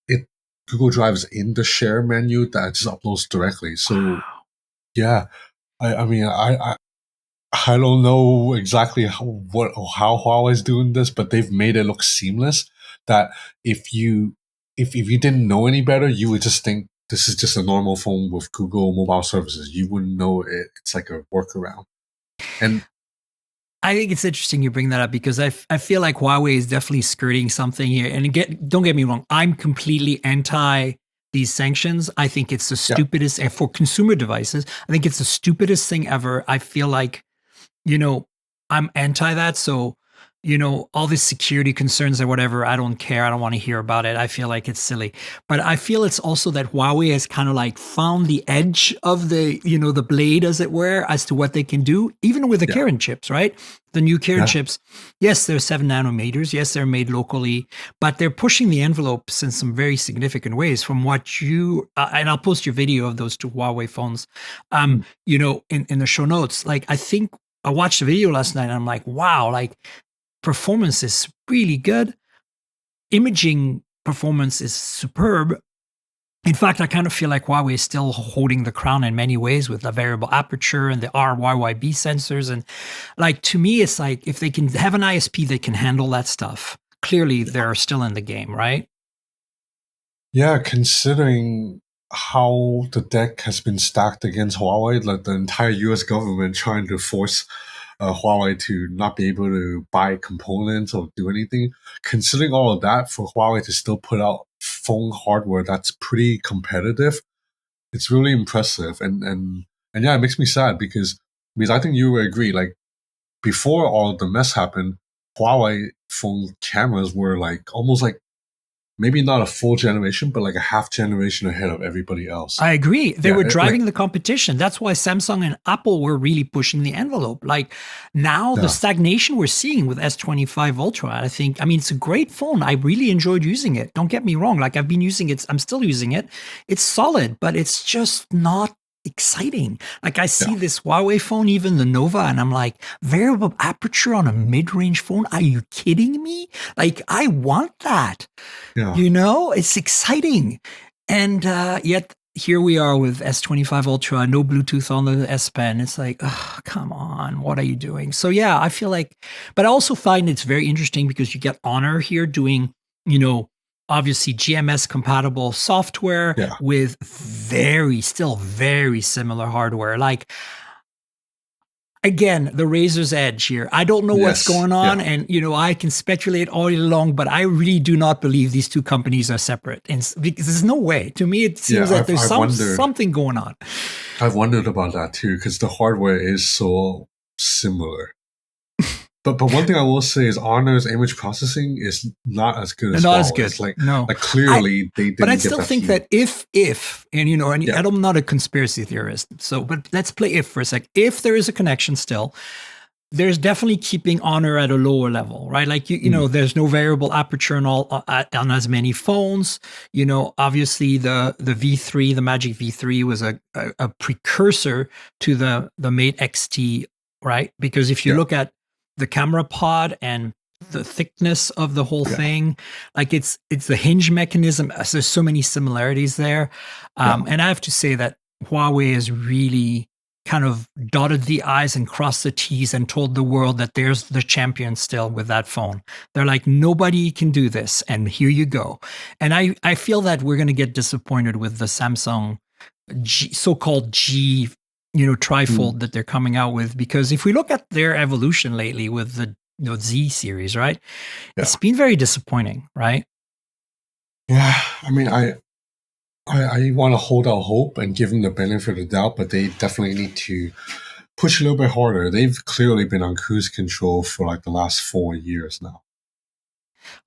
It Google Drive is in the share menu that just uploads directly. So Wow. yeah, I mean I don't know exactly how Huawei's doing this, but they've made it look seamless. That if you if you didn't know any better, you would just think this is just a normal phone with Google mobile services. You wouldn't know it's like a workaround. And I think it's interesting you bring that up because I feel like Huawei is definitely skirting something here. And don't get me wrong, I'm completely anti these sanctions. I think it's the yeah, stupidest, and for consumer devices, I think it's the stupidest thing ever. I feel like you know, I'm anti that. So, all these security concerns or whatever, I don't care. I don't want to hear about it. I feel like it's silly. But I feel it's also that Huawei has kind of like found the edge of the blade, as it were, as to what they can do, even with the yeah, Kirin chips, right? The new Kirin yeah, chips. Yes, they're 7 nanometers. Yes, they're made locally, but they're pushing the envelopes in some very significant ways from what and I'll post your video of those two Huawei phones, mm, in the show notes. Like, I think I watched the video last night and I'm like, wow, like performance is really good. Imaging performance is superb. In fact, I kind of feel like Huawei is still holding the crown in many ways with the variable aperture and the RYYB sensors. And like, to me, it's like if they can have an ISP that can handle that stuff, clearly they're still in the game, right? yeah. Considering how the deck has been stacked against Huawei, like the entire U.S. government trying to force Huawei to not be able to buy components or do anything. Considering all of that, for Huawei to still put out phone hardware that's pretty competitive, it's really impressive. And yeah, it makes me sad because I think you would agree. Like before all of the mess happened, Huawei phone cameras were like almost like maybe not a full generation, but like a half generation ahead of everybody else. I agree. They Yeah, were like driving the competition. That's why Samsung and Apple were really pushing the envelope. Like now, the yeah, stagnation we're seeing with S25 Ultra, I mean, it's a great phone. I really enjoyed using it. Don't get me wrong. Like I've been using it. I'm still using it. It's solid, but it's just not exciting. Like I yeah, see this Huawei phone, even the Nova, and I'm like, variable aperture on a mid-range phone? Are you kidding me? Like I want that. yeah. It's exciting. And yet here we are with S25 Ultra, no Bluetooth on the S Pen. It's like, oh, come on, what are you doing? So yeah, I feel like, but I also find it's very interesting because you get Honor here doing, you know, obviously GMS compatible software Yeah. with still very similar hardware. Like again, the razor's edge here. I don't know what's Yes. going on, Yeah. and I can speculate all day long, but I really do not believe these two companies are separate. And because there's no way. To me, it Yeah. seems that there's I've wondered. something going on. I've wondered about that too because the hardware is so similar. But one thing I will say is Honor's image processing is not as good They're as not as Huawei. good. It's like No, I. clearly they But I didn't get still that think feeling. that if and Yeah. I'm not a conspiracy theorist. So, but let's play if for a sec. If there is a connection still, there's definitely keeping Honor at a lower level, right? Like Mm, there's no variable aperture on as many phones. Obviously the V3, the Magic V3 was a precursor to the Mate XT, right? Because if you yeah. look at the camera pod and the thickness of the whole thing. Like it's the hinge mechanism. There's so many similarities there. And I have to say that Huawei has really kind of dotted the I's and crossed the T's and told the world that there's the champion still with that phone. They're like, nobody can do this. And here you go. And I feel that we're going to get disappointed with the Samsung so-called G, trifold that they're coming out with, because if we look at their evolution lately with the Z series, right? Yeah. It's been very disappointing, right? Yeah, I mean, I want to hold out hope and give them the benefit of the doubt, but they definitely need to push a little bit harder. They've clearly been on cruise control for like the last 4 years now.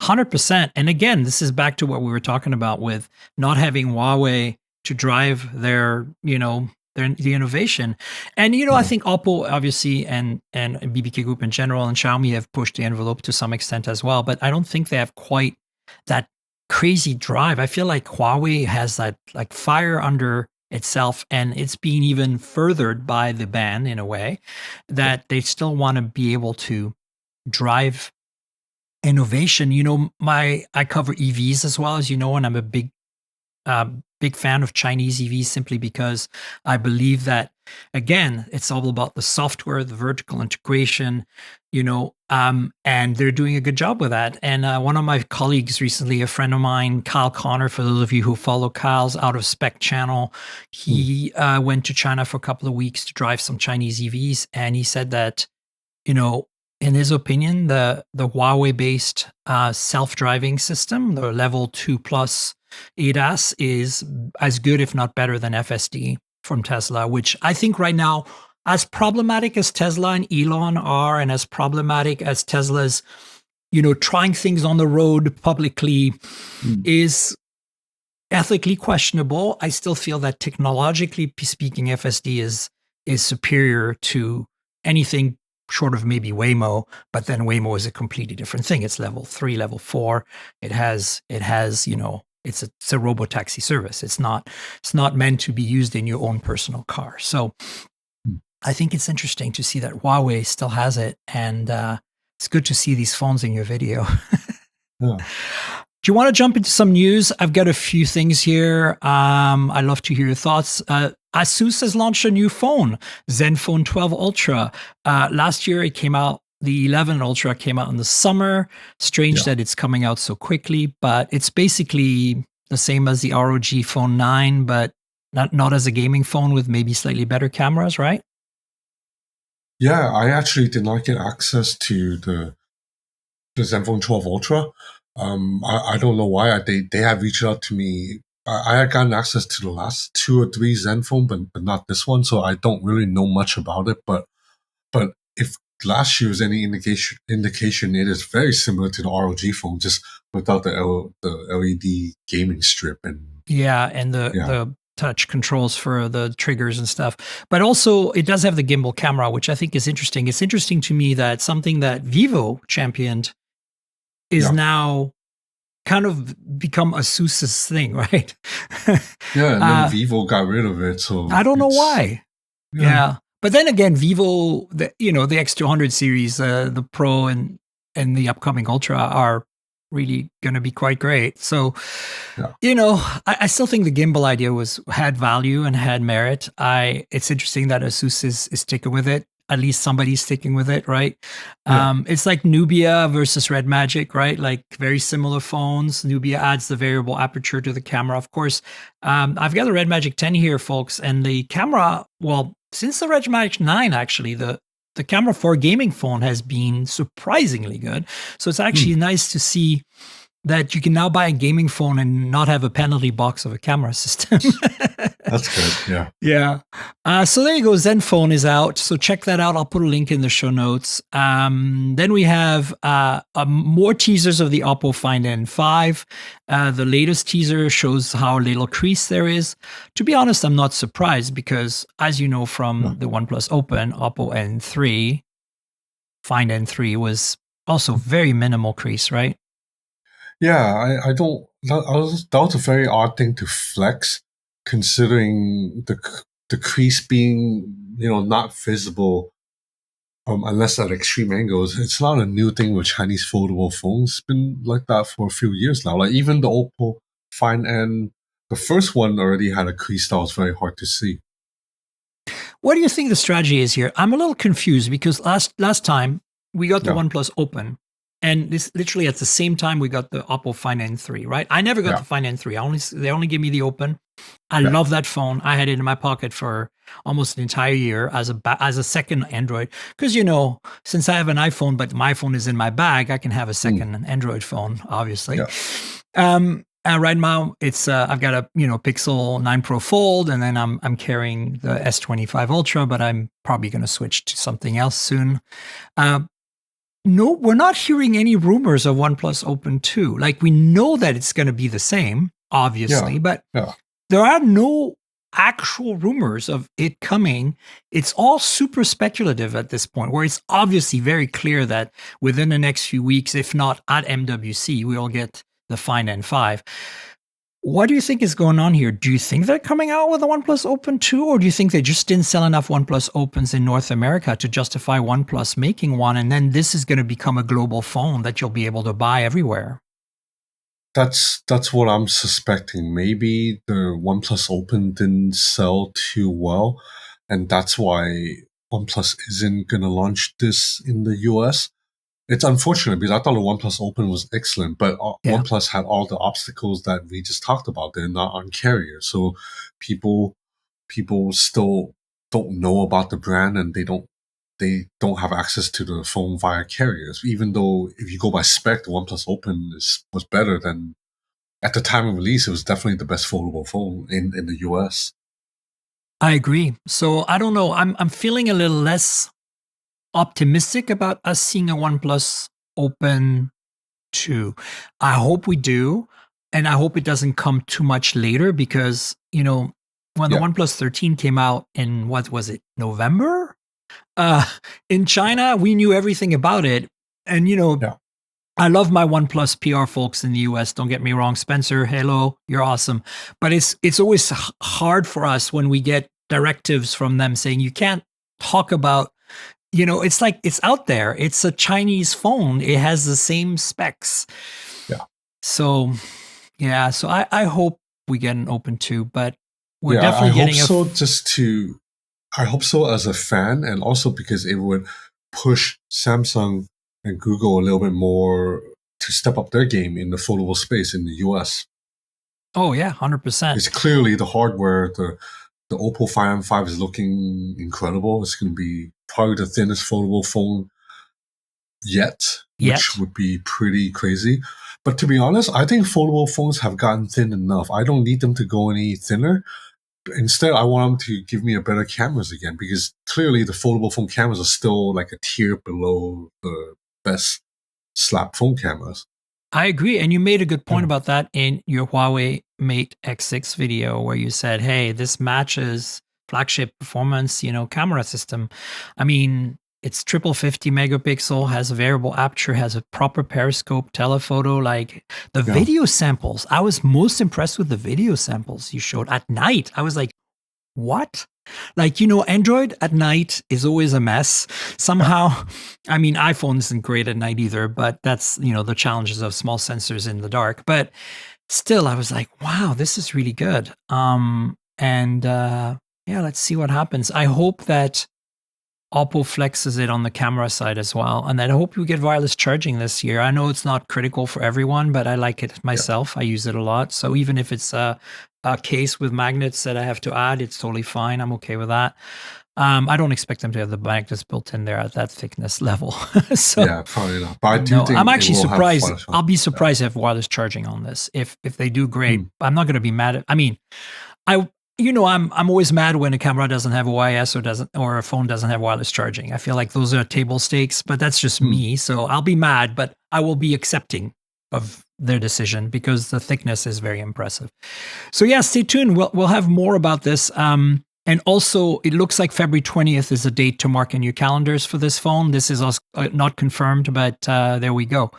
100%. And again, this is back to what we were talking about with not having Huawei to drive their, the innovation. And, I think Oppo, obviously, and BBK Group in general, and Xiaomi have pushed the envelope to some extent as well. But I don't think they have quite that crazy drive. I feel like Huawei has that like fire under itself, and it's being even furthered by the ban in a way that they still want to be able to drive innovation. I cover EVs as well, as you know, and I'm a big fan of Chinese EVs simply because I believe that, again, it's all about the software, the vertical integration, and they're doing a good job with that. And one of my colleagues recently, a friend of mine, Kyle Connor, for those of you who follow Kyle's Out of Spec channel, he went to China for a couple of weeks to drive some Chinese EVs. And he said that, in his opinion, the Huawei-based self-driving system, the level 2+ ADAS, is as good, if not better, than FSD from Tesla, which I think right now, as problematic as Tesla and Elon are, and as problematic as Tesla's, trying things on the road publicly is ethically questionable, I still feel that technologically speaking, FSD is superior to anything short of maybe Waymo, but then Waymo is a completely different thing. It's level 3, level 4. It has, it's a robo-taxi service. It's not meant to be used in your own personal car. So I think it's interesting to see that Huawei still has it, and it's good to see these phones in your video. Yeah. Do you want to jump into some news? I've got a few things here. I'd love to hear your thoughts. ASUS has launched a new phone, Zenfone 12 Ultra. Last year it came out. The 11 Ultra came out in the summer. Strange that it's coming out so quickly, but it's basically the same as the ROG Phone 9, but not as a gaming phone, with maybe slightly better cameras, right? Yeah, I actually did not get access to the Zenfone 12 Ultra. I don't know why. They have reached out to me. I had gotten access to the last 2 or 3 Zenfone, but not this one, so I don't really know much about it. But if last year was any indication, it is very similar to the ROG phone, just without the LED gaming strip and the touch controls for the triggers and stuff. But also, it does have the gimbal camera, which I think is interesting. It's interesting to me that something that Vivo championed is now kind of become ASUS's thing, right? Yeah, and then Vivo got rid of it. So I don't know why. Yeah. But then again, Vivo, the X200 series, the Pro and the upcoming Ultra are really going to be quite great. So, I still think the gimbal idea had value and had merit. It's interesting that ASUS is sticking with it. At least somebody's sticking with it, right? It's like Nubia versus Red Magic, right? Like very similar phones. Nubia adds the variable aperture to the camera. Of course, I've got the Red Magic 10 here, folks, and the camera, well, since the Red Magic 9, actually, the camera for a gaming phone has been surprisingly good. So it's actually nice to see that you can now buy a gaming phone and not have a penalty box of a camera system. That's good, yeah. Yeah. So there you go. Zenfone is out. So check that out. I'll put a link in the show notes. Then we have more teasers of the Oppo Find N5. The latest teaser shows how little crease there is. To be honest, I'm not surprised because, as you know from the OnePlus Open, Oppo N3, Find N3 was also very minimal crease, right? Yeah, I don't. That was a very odd thing to flex, considering the crease being not visible unless at extreme angles. It's not a new thing with Chinese foldable phones. It's been like that for a few years now. Like even the Oppo Fine N, the first one already had a crease that was very hard to see. What do you think the strategy is here? I'm a little confused because last time we got the OnePlus Open, and this literally at the same time we got the Oppo Find N3, right? I never got the Find N3. They only give me the Open. I love that phone. I had it in my pocket for almost an entire year as a second Android because since I have an iPhone, but my iPhone is in my bag, I can have a second Android phone, obviously. Right now, it's I've got a Pixel 9 Pro Fold, and then I'm carrying the S25 Ultra, but I'm probably going to switch to something else soon. No, we're not hearing any rumors of OnePlus Open 2. Like we know that it's going to be the same, obviously, but there are no actual rumors of it coming. It's all super speculative at this point, where it's obviously very clear that within the next few weeks, if not at MWC, we'll get the Find N5. What do you think is going on here? Do you think they're coming out with a OnePlus Open 2, or do you think they just didn't sell enough OnePlus Opens in North America to justify OnePlus making one, and then this is going to become a global phone that you'll be able to buy everywhere? That's what I'm suspecting. Maybe the OnePlus Open didn't sell too well, and that's why OnePlus isn't going to launch this in the US. It's unfortunate because I thought the OnePlus Open was excellent, but OnePlus had all the obstacles that we just talked about. They're not on carrier, so people still don't know about the brand, and they don't have access to the phone via carriers. Even though if you go by spec, the OnePlus Open was better than at the time of release. It was definitely the best foldable phone in the US. I agree. So I don't know. I'm feeling a little less optimistic about us seeing a OnePlus Open 2. I hope we do, and I hope it doesn't come too much later because, when the OnePlus 13 came out in, what was it, November? In China, we knew everything about it. And, I love my OnePlus PR folks in the US. Don't get me wrong, Spencer, hello, you're awesome. But it's always hard for us when we get directives from them saying you can't talk about, it's like it's out there. It's a Chinese phone. It has the same specs. Yeah. So, so I hope we get an Open 2, but we're definitely getting I hope so as a fan, and also because it would push Samsung and Google a little bit more to step up their game in the foldable space in the US. Oh yeah, 100%. It's clearly the hardware, the Oppo Find N5 is looking incredible. It's going to be probably the thinnest foldable phone yet, which would be pretty crazy. But to be honest, I think foldable phones have gotten thin enough. I don't need them to go any thinner. Instead, I want them to give me a better cameras again, because clearly the foldable phone cameras are still like a tier below the best slap phone cameras. I agree. And you made a good point about that in your Huawei Mate X6 video, where you said, hey, this matches flagship performance, camera system. I mean, it's triple 50 megapixel, has a variable aperture, has a proper periscope, telephoto, like the video samples. I was most impressed with the video samples you showed at night. I was like, what? Like, Android at night is always a mess. Somehow, I mean, iPhone isn't great at night either, but that's, the challenges of small sensors in the dark. But still, I was like, wow, this is really good. Let's see what happens. I hope that Oppo flexes it on the camera side as well. And I hope we get wireless charging this year. I know it's not critical for everyone, but I like it myself. I use it a lot. So even if it's a case with magnets that I have to add, it's totally fine. I'm okay with that. I don't expect them to have the magnets built in there at that thickness level. So, yeah, probably not. But I do think I'm actually surprised. I'll be surprised to have wireless charging on this. If they do, great. I'm not going to be mad at. I'm always mad when a camera doesn't have OIS or a phone doesn't have wireless charging. I feel like those are table stakes, but that's just me. So I'll be mad, but I will be accepting of their decision because the thickness is very impressive. So stay tuned. We'll have more about this. And also, it looks like February 20th is a date to mark in your calendars for this phone. This is also not confirmed, but there we go.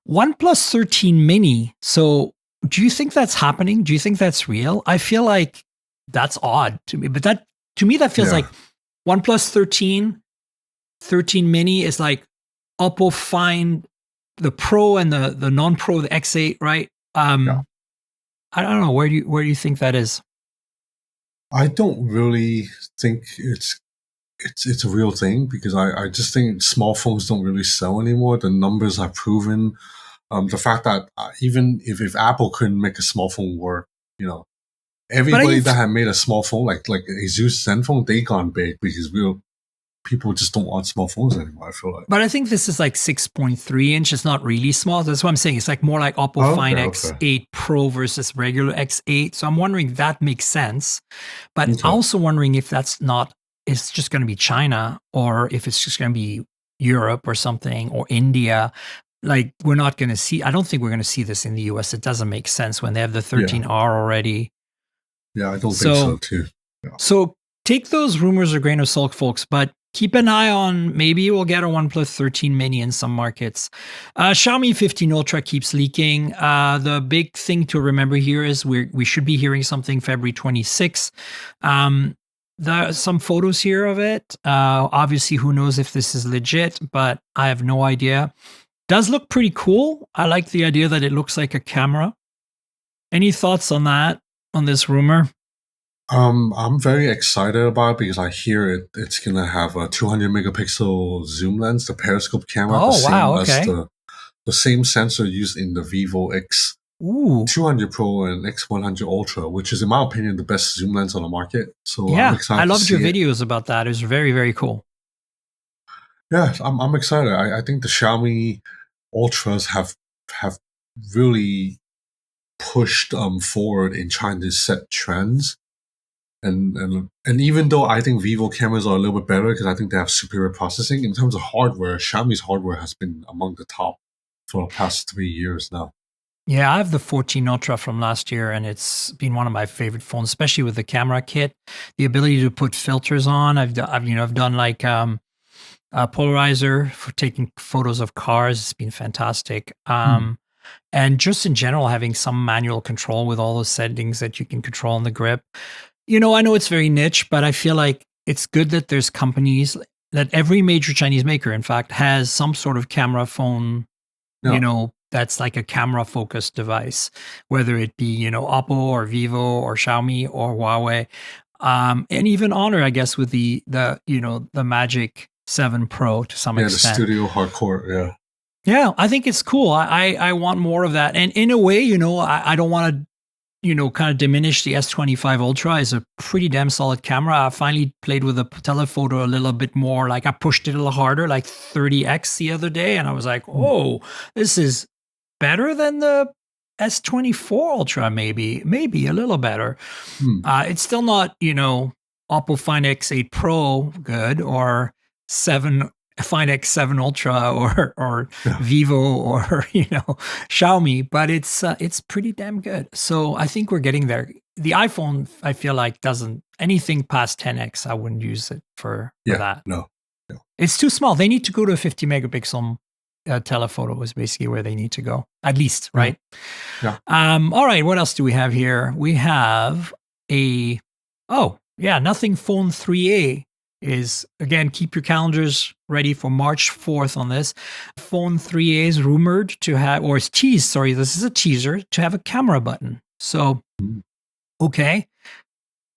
OnePlus 13 Mini. So do you think that's happening? Do you think that's real? I feel like that's odd to me, but that feels like OnePlus 13, 13 mini is like Oppo Find the Pro and the non-Pro, the X8, right? Yeah. I don't know. Where do you think that is? I don't really think it's a real thing because I just think small phones don't really sell anymore. The numbers have proven the fact that even if Apple couldn't make a small phone work, you know, everybody that had made a small phone like ASUS Zenfone, they gone big because people just don't want small phones anymore, I feel like. But I think this is like 6.3 inch. It's not really small. That's what I'm saying. It's like more like Oppo Find X8 Pro versus regular X8. So I'm wondering if that makes sense. But also wondering if that's not, it's just going to be China or if it's just going to be Europe or something or India. Like we're not going to see, I don't think we're going to see this in the US. It doesn't make sense when they have the 13R already. Yeah, I don't think so too. Yeah. So take those rumors with a grain of salt, folks, but keep an eye on, maybe we'll get a OnePlus 13 mini in some markets. Xiaomi 15 Ultra keeps leaking. The big thing to remember here is we should be hearing something February 26th. There's some photos here of it. Obviously, who knows if this is legit, but I have no idea. Does look pretty cool. I like the idea that it looks like a camera. Any thoughts on that, on this rumor? I'm very excited about it because I hear it's gonna have a 200 megapixel zoom lens, the periscope camera, the same sensor used in the Vivo X200 Pro and X100 Ultra, which is in my opinion the best zoom lens on the market. So yeah, I'm excited. I loved your videos about that. It was very, very cool. Yeah, I'm excited. I think the Xiaomi Ultras have really pushed forward in trying to set trends. And even though I think Vivo cameras are a little bit better because I think they have superior processing, in terms of hardware, Xiaomi's hardware has been among the top for the past 3 years now. Yeah, I have the 14 Ultra from last year, and it's been one of my favorite phones, especially with the camera kit. The ability to put filters on. I've done like a polarizer for taking photos of cars. It's been fantastic. And just in general, having some manual control with all those settings that you can control on the grip. I know it's very niche, but I feel like it's good that there's companies that every major Chinese maker, in fact, has some sort of camera phone, that's like a camera focused device, whether it be, Oppo or Vivo or Xiaomi or Huawei, and even Honor, I guess, with the Magic 7 Pro to some extent. Yeah, the studio hardcore, yeah. Yeah, I think it's cool. I want more of that. And in a way, I don't want to, kind of diminish the S25 Ultra. Is a pretty damn solid camera. I finally played with the telephoto a little bit more. Like I pushed it a little harder, like 30x the other day. And I was like, oh, this is better than the S24 Ultra, maybe a little better. It's still not, Oppo Find X8 Pro good or Find X7 Ultra or Vivo or Xiaomi, but it's pretty damn good. So I think we're getting there. The iPhone, I feel like, doesn't anything past 10x. I wouldn't use it for that. No, it's too small. They need to go to a 50 megapixel telephoto. Is basically where they need to go, at least, right? Yeah. All right. What else do we have here? We have Nothing Phone 3A. Is again, keep your calendars ready for March 4th on this. Phone 3A is rumored to have, or is teased, sorry, this is a teaser, to have a camera button. So, okay,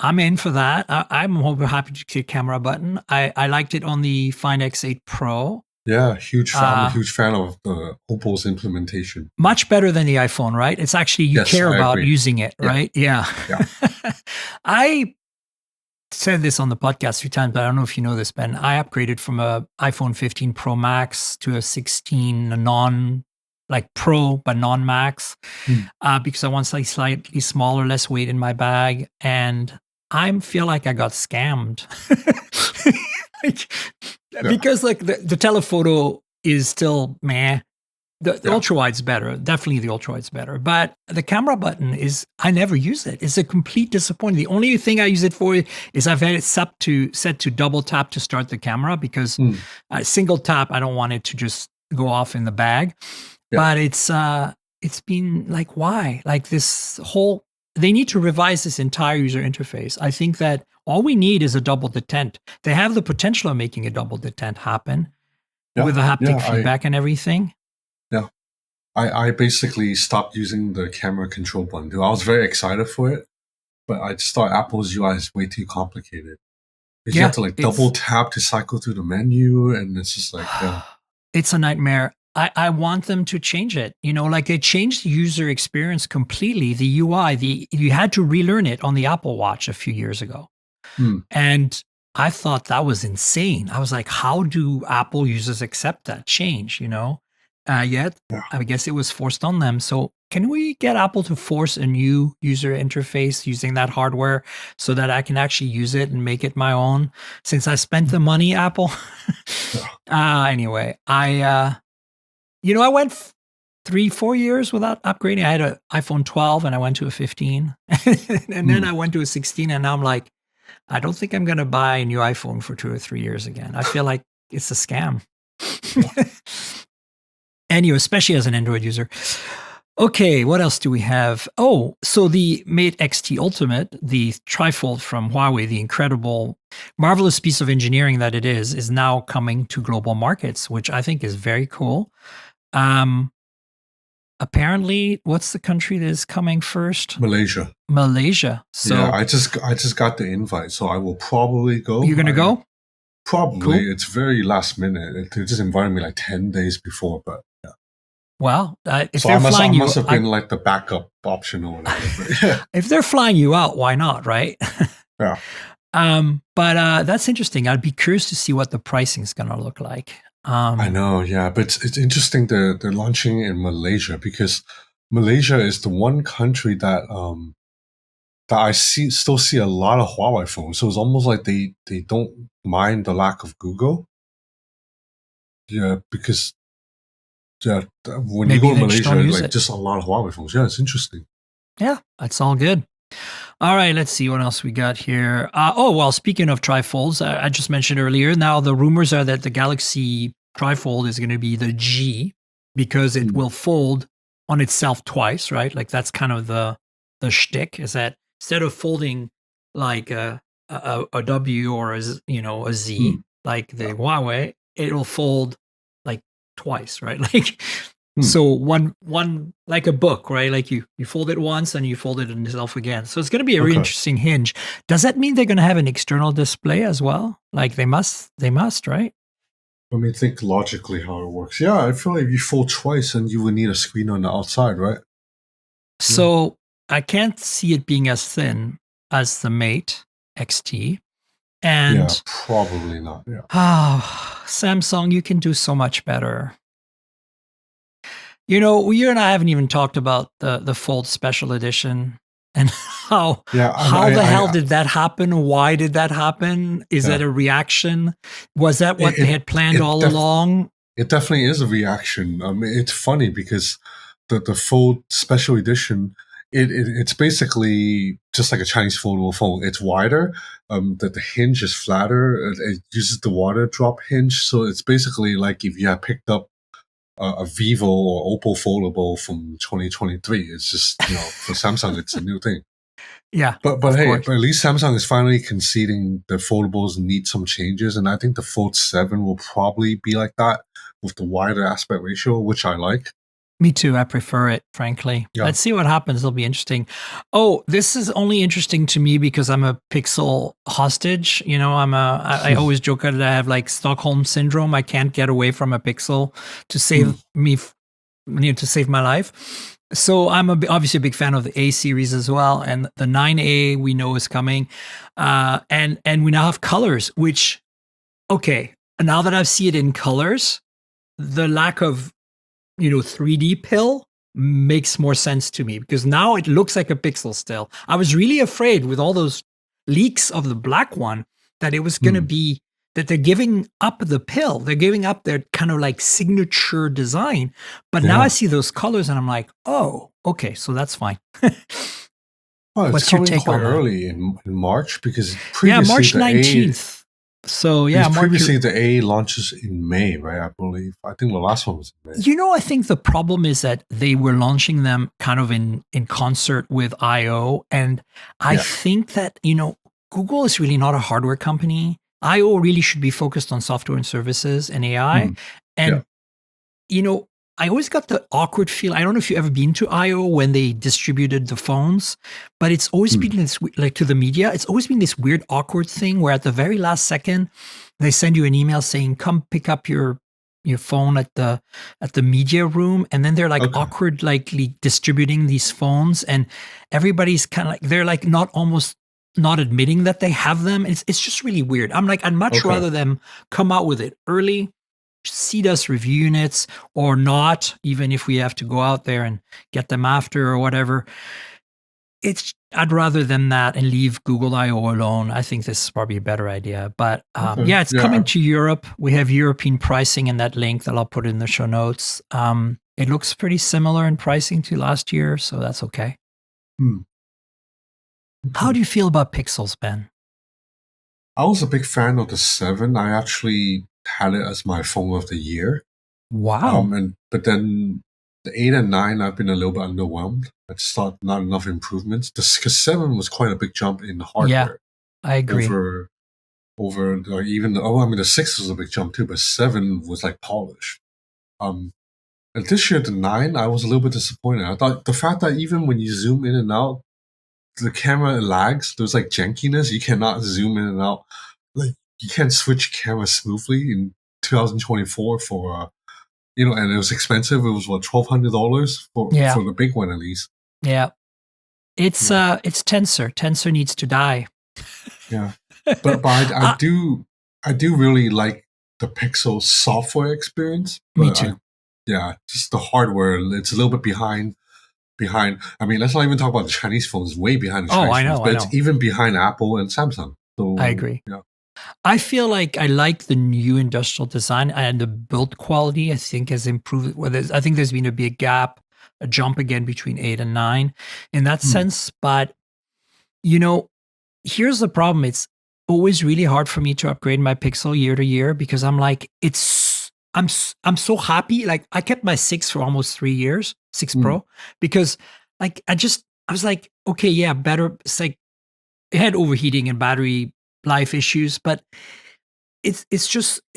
I'm in for that. I'm happy to see a camera button. I liked it on the Find X8 Pro. Yeah, huge fan. I'm a huge fan of the Oppo's implementation. Much better than the iPhone, right? It's actually, you care about using it, right? Yeah. I said this on the podcast a few times, but I don't know if you know this, Ben. I upgraded from a iPhone 15 Pro Max to a 16 Pro, but non-Max, because I want slightly smaller, less weight in my bag. And I feel like I got scammed. Because the telephoto is still meh. The ultra-wide's better. Definitely the ultra-wide's better. But the camera button I never use it. It's a complete disappointment. The only thing I use it for is I've had it set to double tap to start the camera because single tap, I don't want it to just go off in the bag. Yeah. But it's been like, why? Like this whole they need to revise this entire user interface. I think that all we need is a double detent. They have the potential of making a double detent happen with the haptic feedback and everything. Yeah. I basically stopped using the camera control button. I was very excited for it, but I just thought Apple's UI is way too complicated. You have to like double tap to cycle through the menu, and it's just like, it's a nightmare. I want them to change it. You know, like they changed the user experience completely. The UI, you had to relearn it on the Apple Watch a few years ago. And I thought that was insane. I was like, how do Apple users accept that change, you know? Yet, I guess it was forced on them. So can we get Apple to force a new user interface using that hardware so that I can actually use it and make it my own? Since I spent the money, Apple. Anyway, I went 3-4 years without upgrading. I had an iPhone 12 and I went to a 15. And then I went to a 16, and now I'm like, I don't think I'm going to buy a new iPhone for 2 or 3 years again. I feel like it's a scam. Anyway, especially as an Android user. Okay, what else do we have? Oh, so the Mate XT Ultimate, the trifold from Huawei, the incredible, marvelous piece of engineering that it is now coming to global markets, which I think is very cool. Apparently, what's the country that is coming first? Malaysia. So yeah, I just got the invite, so I will probably go. You're gonna go? Probably. Cool. It's very last minute. They just invited me like 10 days before, but yeah. Well, if so they're flying you, I must have been like the backup option or whatever. If they're flying you out, why not, right? Yeah. But that's interesting. I'd be curious to see what the pricing is going to look like. I know, yeah, but it's interesting they're launching in Malaysia, because Malaysia is the one country that that I still see a lot of Huawei phones. So it's almost like they don't mind the lack of Google. Yeah, because when you go to Malaysia, like just a lot of Huawei phones. Yeah, it's interesting. Yeah, that's all good. All right, let's see what else we got here. Speaking of trifolds, I just mentioned earlier, now the rumors are that the Galaxy trifold is going to be the G, because it will fold on itself twice, right? Like that's kind of the shtick, is that instead of folding like a W or a Z, like the Huawei, it'll fold like twice, right? Like so one like a book, right? Like you fold it once and you fold it in itself again. So it's going to be a really interesting hinge. Does that mean they're going to have an external display as well? Like they must, right? I mean, think logically how it works. Yeah, I feel like if you fold twice, and you would need a screen on the outside, right? So I can't see it being as thin as the Mate XT. And yeah, probably not. Yeah. Samsung, you can do so much better. You know, you and I haven't even talked about the Fold Special Edition and how the hell did that happen? Why did that happen? Is that a reaction? Was that what they had planned all along? It definitely is a reaction. It's funny because the Fold Special Edition, it's basically just like a Chinese foldable phone. It's wider. The hinge is flatter. It uses the water drop hinge, so it's basically like if you had picked up a Vivo or Oppo foldable from 2023. It's just, for Samsung, it's a new thing. Yeah. But at least Samsung is finally conceding the foldables need some changes. And I think the Fold 7 will probably be like that with the wider aspect ratio, which I like. Me too. I prefer it, frankly. Yeah. Let's see what happens. It'll be interesting. Oh, this is only interesting to me because I'm a Pixel hostage. I always joke that I have like Stockholm syndrome. I can't get away from a Pixel to save me, to save my life. So I'm obviously a big fan of the A series as well. And the 9A we know is coming. And we now have colors, which, okay, now that I've seen it in colors, the lack of 3D pill makes more sense to me, because now it looks like a Pixel still. I was really afraid with all those leaks of the black one that it was going to be that they're giving up the pill. They're giving up their kind of like signature design. But now I see those colors and I'm like, oh, okay, so that's fine. What's your take quite on early in March? Because previously March 19th. So Because yeah, previously the A launches in May, right? I believe. I think the last one was in May. I think the problem is that they were launching them kind of in concert with IO, and I Yeah. think that Google is really not a hardware company. IO really should be focused on software and services and AI. Hmm. Yeah. And you know, I always got the awkward feel. I don't know if you've ever been to IO when they distributed the phones, but it's always Hmm. been this, like to the media, it's always been this weird, awkward thing where at the very last second, they send you an email saying, come pick up your phone at the media room. And then they're like Okay. awkward, likely distributing these phones. And everybody's kind of like, they're like not admitting that they have them. It's just really weird. I'm like, I'd much Okay. rather them come out with it early, see us review units or not, even if we have to go out there and get them after or whatever. I'd rather than that and leave Google I/O alone. I think this is probably a better idea. But Okay. yeah, it's Yeah. coming to Europe. We have European pricing in that link that I'll put in the show notes. It looks pretty similar in pricing to last year, so that's okay. Hmm. How do you feel about Pixels, Ben? I was a big fan of the 7. I actually had it as my phone of the year. Wow. But then the 8 and 9, I've been a little bit underwhelmed. I just thought not enough improvements. Because 7 was quite a big jump in Yeah, hardware I agree. over like even the 6 was a big jump too, but 7 was like polished. Um, and this year the 9, I was a little bit disappointed. I thought the fact that even when you zoom in and out, the camera lags. There's like jankiness. You cannot zoom in and out. Like you can't switch camera smoothly in 2024 for and it was expensive. It was what $1,200 Yeah. for the big one at least. Yeah. It's Yeah. it's Tensor. Tensor needs to die. Yeah, but I do really like the Pixel software experience. Me But too. just the hardware. It's a little bit behind. I mean, let's not even talk about the Chinese phones. Way behind the Oh, Chinese I phones, know, but I it's know. even behind Apple and Samsung. So I agree. yeah. I feel like I like the new industrial design and the build quality. I think has improved. I think there's been a big gap, a jump again between 8 and 9 in that Hmm. sense. But here's the problem. It's always really hard for me to upgrade my Pixel year to year because I'm like, I'm so happy. Like I kept my 6 for almost 3 years, 6 Hmm. Pro, because like I was like, okay, yeah, better. It's like it had overheating and battery life issues, but it's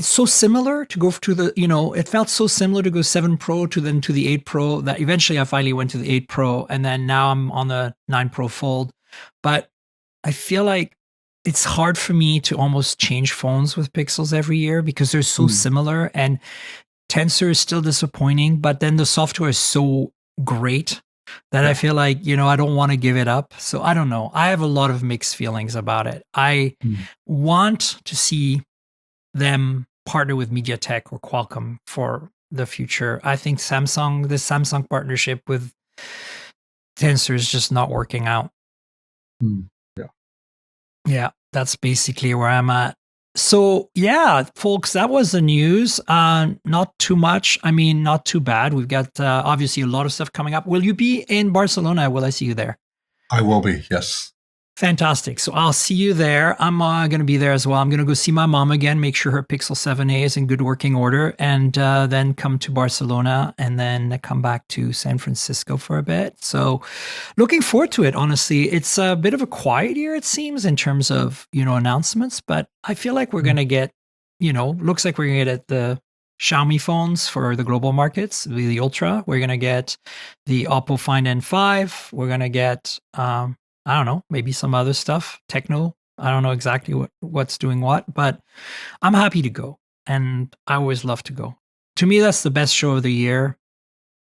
so similar to go to the it felt so similar to go 7 Pro to the 8 Pro that eventually I finally went to the 8 Pro and then now I'm on the 9 Pro Fold. But I feel like it's hard for me to almost change phones with Pixels every year because they're so Hmm. similar, and Tensor is still disappointing, but then the software is so great that I Yeah. feel like, I don't want to give it up. So I don't know. I have a lot of mixed feelings about it. I Hmm. want to see them partner with MediaTek or Qualcomm for the future. I think the Samsung partnership with Tensor is just not working out. Hmm. Yeah. Yeah, that's basically where I'm at. So yeah, folks, that was the news. Not too much. I mean, not too bad. We've got obviously a lot of stuff coming up. Will you be in Barcelona? Will I see you there? I will be. Yes. Fantastic. So I'll see you there. I'm going to be there as well. I'm going to go see my mom again, make sure her Pixel 7a is in good working order, and then come to Barcelona and then come back to San Francisco for a bit. So looking forward to it, honestly. It's a bit of a quiet year, it seems, in terms of, announcements, but I feel like we're going to get, looks like we're going to get the Xiaomi phones for the global markets, the Ultra. We're going to get the Oppo Find N5. We're going to get, I don't know, maybe some other stuff, techno. I don't know exactly what's doing what, but I'm happy to go. And I always love to go. To me, that's the best show of the year.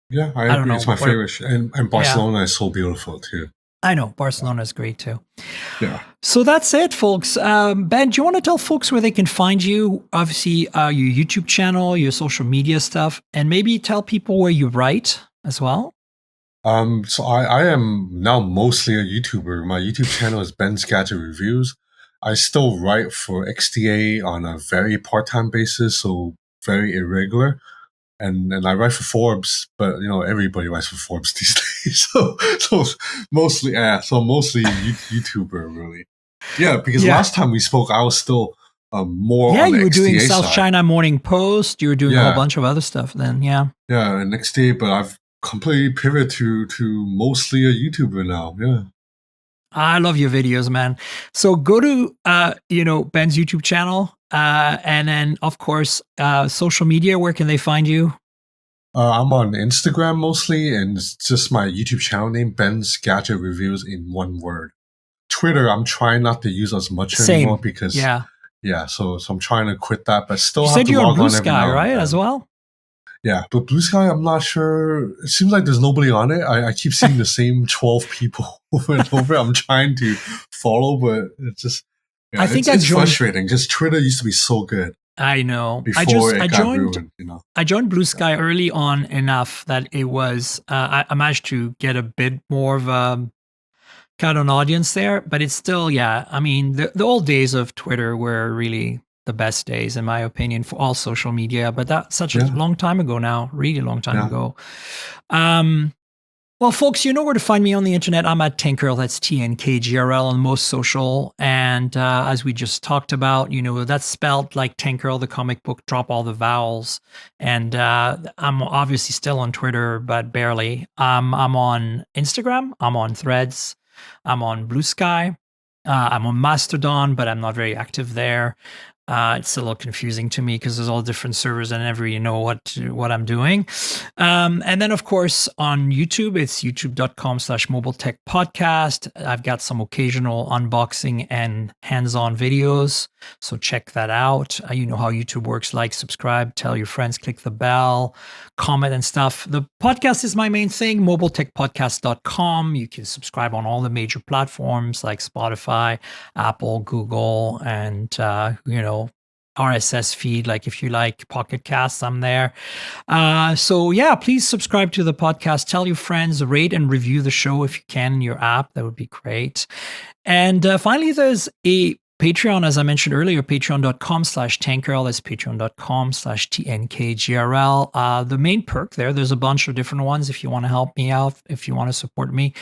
Yeah, I I don't agree. know. It's my favorite. And Yeah, Barcelona is so beautiful too. I know. Barcelona is great too. Yeah. So that's it, folks. Ben, do you want to tell folks where they can find you? Obviously, your YouTube channel, your social media stuff, and maybe tell people where you write as well. So I am now mostly a YouTuber. My YouTube channel is Ben's Gadget Reviews. I still write for XDA on a very part-time basis, so very irregular. And I write for Forbes, but everybody writes for Forbes these days. So mostly YouTuber really. Yeah, because Yeah. last time we spoke, I was still more Yeah, on the you were doing XDA South side. China Morning Post. You were doing a whole Yeah, bunch of other stuff then. Yeah. yeah, and XDA, but I've completely pivoted to mostly a YouTuber now. Yeah. I love your videos, man. So go to Ben's YouTube channel, and then of course social media. Where can they find you? I'm on Instagram mostly, and it's just my YouTube channel name, Ben's Gadget Reviews in one word. Twitter, I'm trying not to use as much anymore Same. because, Yeah. yeah, so I'm trying to quit that, but You still have said to you're on log Blue on every Sky, now and right? As then. well. Yeah, but Blue Sky, I'm not sure. It seems like there's nobody on it. I keep seeing the same 12 people over and over. I'm trying to follow, but it's just, yeah, I think I it's joined. frustrating because Twitter used to be so good I know. before I it got joined. ruined, you know. I joined Blue Sky early on enough that it was. I managed to get a bit more of a kind of an audience there, but it's still, yeah. I mean, the old days of Twitter were really the best days, in my opinion, for all social media. But that's such a Yeah, long time ago now, really long time yeah. ago. Well, folks, you know where to find me on the internet. I'm at Tinkerl. That's TNKGRL on most social. And as we just talked about, that's spelled like Tinkerl, the comic book, drop all the vowels. And I'm obviously still on Twitter, but barely. I'm on Instagram. I'm on Threads. I'm on Blue Sky. I'm on Mastodon, but I'm not very active there. It's a little confusing to me because there's all different servers and I never really know what I'm doing. And then, of course, on YouTube, it's youtube.com/mobile tech podcast. I've got some occasional unboxing and hands-on videos. So check that out. You know how YouTube works. Like, subscribe, tell your friends, click the bell, comment and stuff. The podcast is my main thing, mobiletechpodcast.com. You can subscribe on all the major platforms like Spotify, Apple, Google, and, RSS feed. Like if you like Pocket Casts, I'm there. So yeah, please subscribe to the podcast. Tell your friends, rate and review the show if you can in your app. That would be great. And finally, there's a Patreon, as I mentioned earlier, patreon.com/Tankerl. That's patreon.com/TNKGRL. The main perk there's a bunch of different ones if you want to help me out, if you want to support me.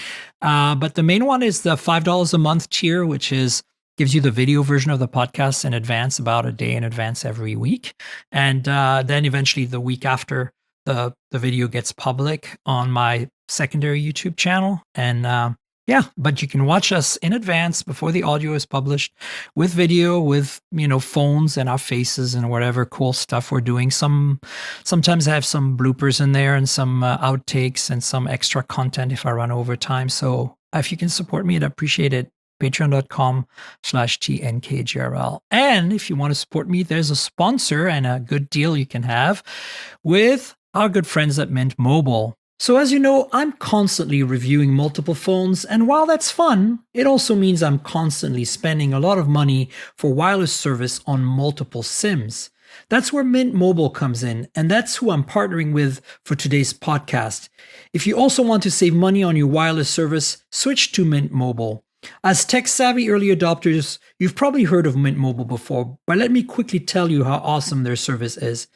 But the main one is the $5 a month tier, which gives you the video version of the podcast in advance, about a day in advance every week. And then eventually the week after the video gets public on my secondary YouTube channel. And yeah, but you can watch us in advance before the audio is published with video, with, phones and our faces and whatever cool stuff we're doing. Sometimes I have some bloopers in there and some outtakes and some extra content if I run over time. So if you can support me, I'd appreciate it. Patreon.com/TNKGRL. And if you want to support me, there's a sponsor and a good deal you can have with our good friends at Mint Mobile. So as you know, I'm constantly reviewing multiple phones, and while that's fun, it also means I'm constantly spending a lot of money for wireless service on multiple SIMs. That's where Mint Mobile comes in, and that's who I'm partnering with for today's podcast. If you also want to save money on your wireless service, switch to Mint Mobile. As tech-savvy early adopters, you've probably heard of Mint Mobile before, but let me quickly tell you how awesome their service is.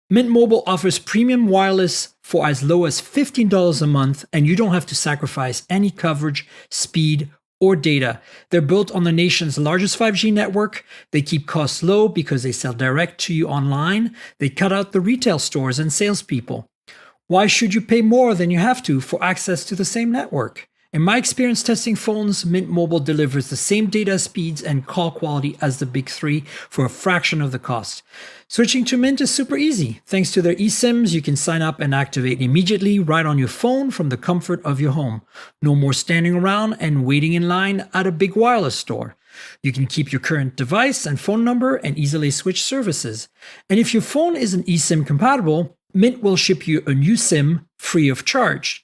Mint Mobile offers premium wireless for as low as $15 a month, and you don't have to sacrifice any coverage, speed, or data. They're built on the nation's largest 5G network. They keep costs low because they sell direct to you online. They cut out the retail stores and salespeople. Why should you pay more than you have to for access to the same network? In my experience testing phones, Mint Mobile delivers the same data speeds and call quality as the big three for a fraction of the cost. Switching to Mint is super easy. Thanks to their eSIMs, you can sign up and activate immediately right on your phone from the comfort of your home. No more standing around and waiting in line at a big wireless store. You can keep your current device and phone number and easily switch services. And if your phone isn't eSIM compatible, Mint will ship you a new SIM free of charge.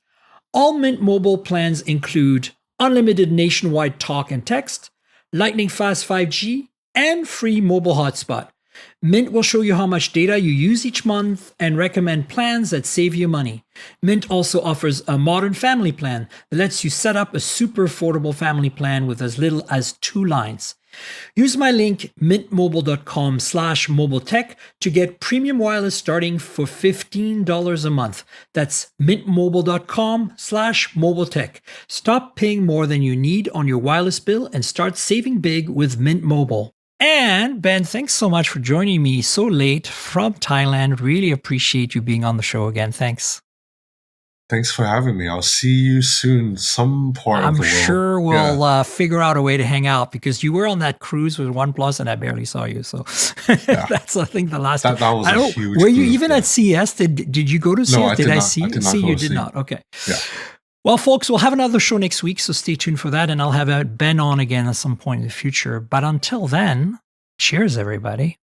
All Mint Mobile plans include unlimited nationwide talk and text, lightning fast 5G, and free mobile hotspot. Mint will show you how much data you use each month and recommend plans that save you money. Mint also offers a modern family plan that lets you set up a super affordable family plan with as little as 2 lines. Use my link mintmobile.com/mobiletech to get premium wireless starting for $15 a month. That's mintmobile.com/mobiletech. Stop paying more than you need on your wireless bill and start saving big with Mint Mobile. And Ben, thanks so much for joining me so late from Thailand. Really appreciate you being on the show again. Thanks. Thanks for having me. I'll see you soon, some part of the world. I'm sure we'll figure out a way to hang out because you were on that cruise with OnePlus and I barely saw you. So that's, I think, the last time. That was a huge Were you even at CES? Did you go to CES? No, I did not. see? I did not see, go you to did see. not. Okay. Yeah. Well, folks, we'll have another show next week, so stay tuned for that. And I'll have Ben on again at some point in the future. But until then, cheers, everybody.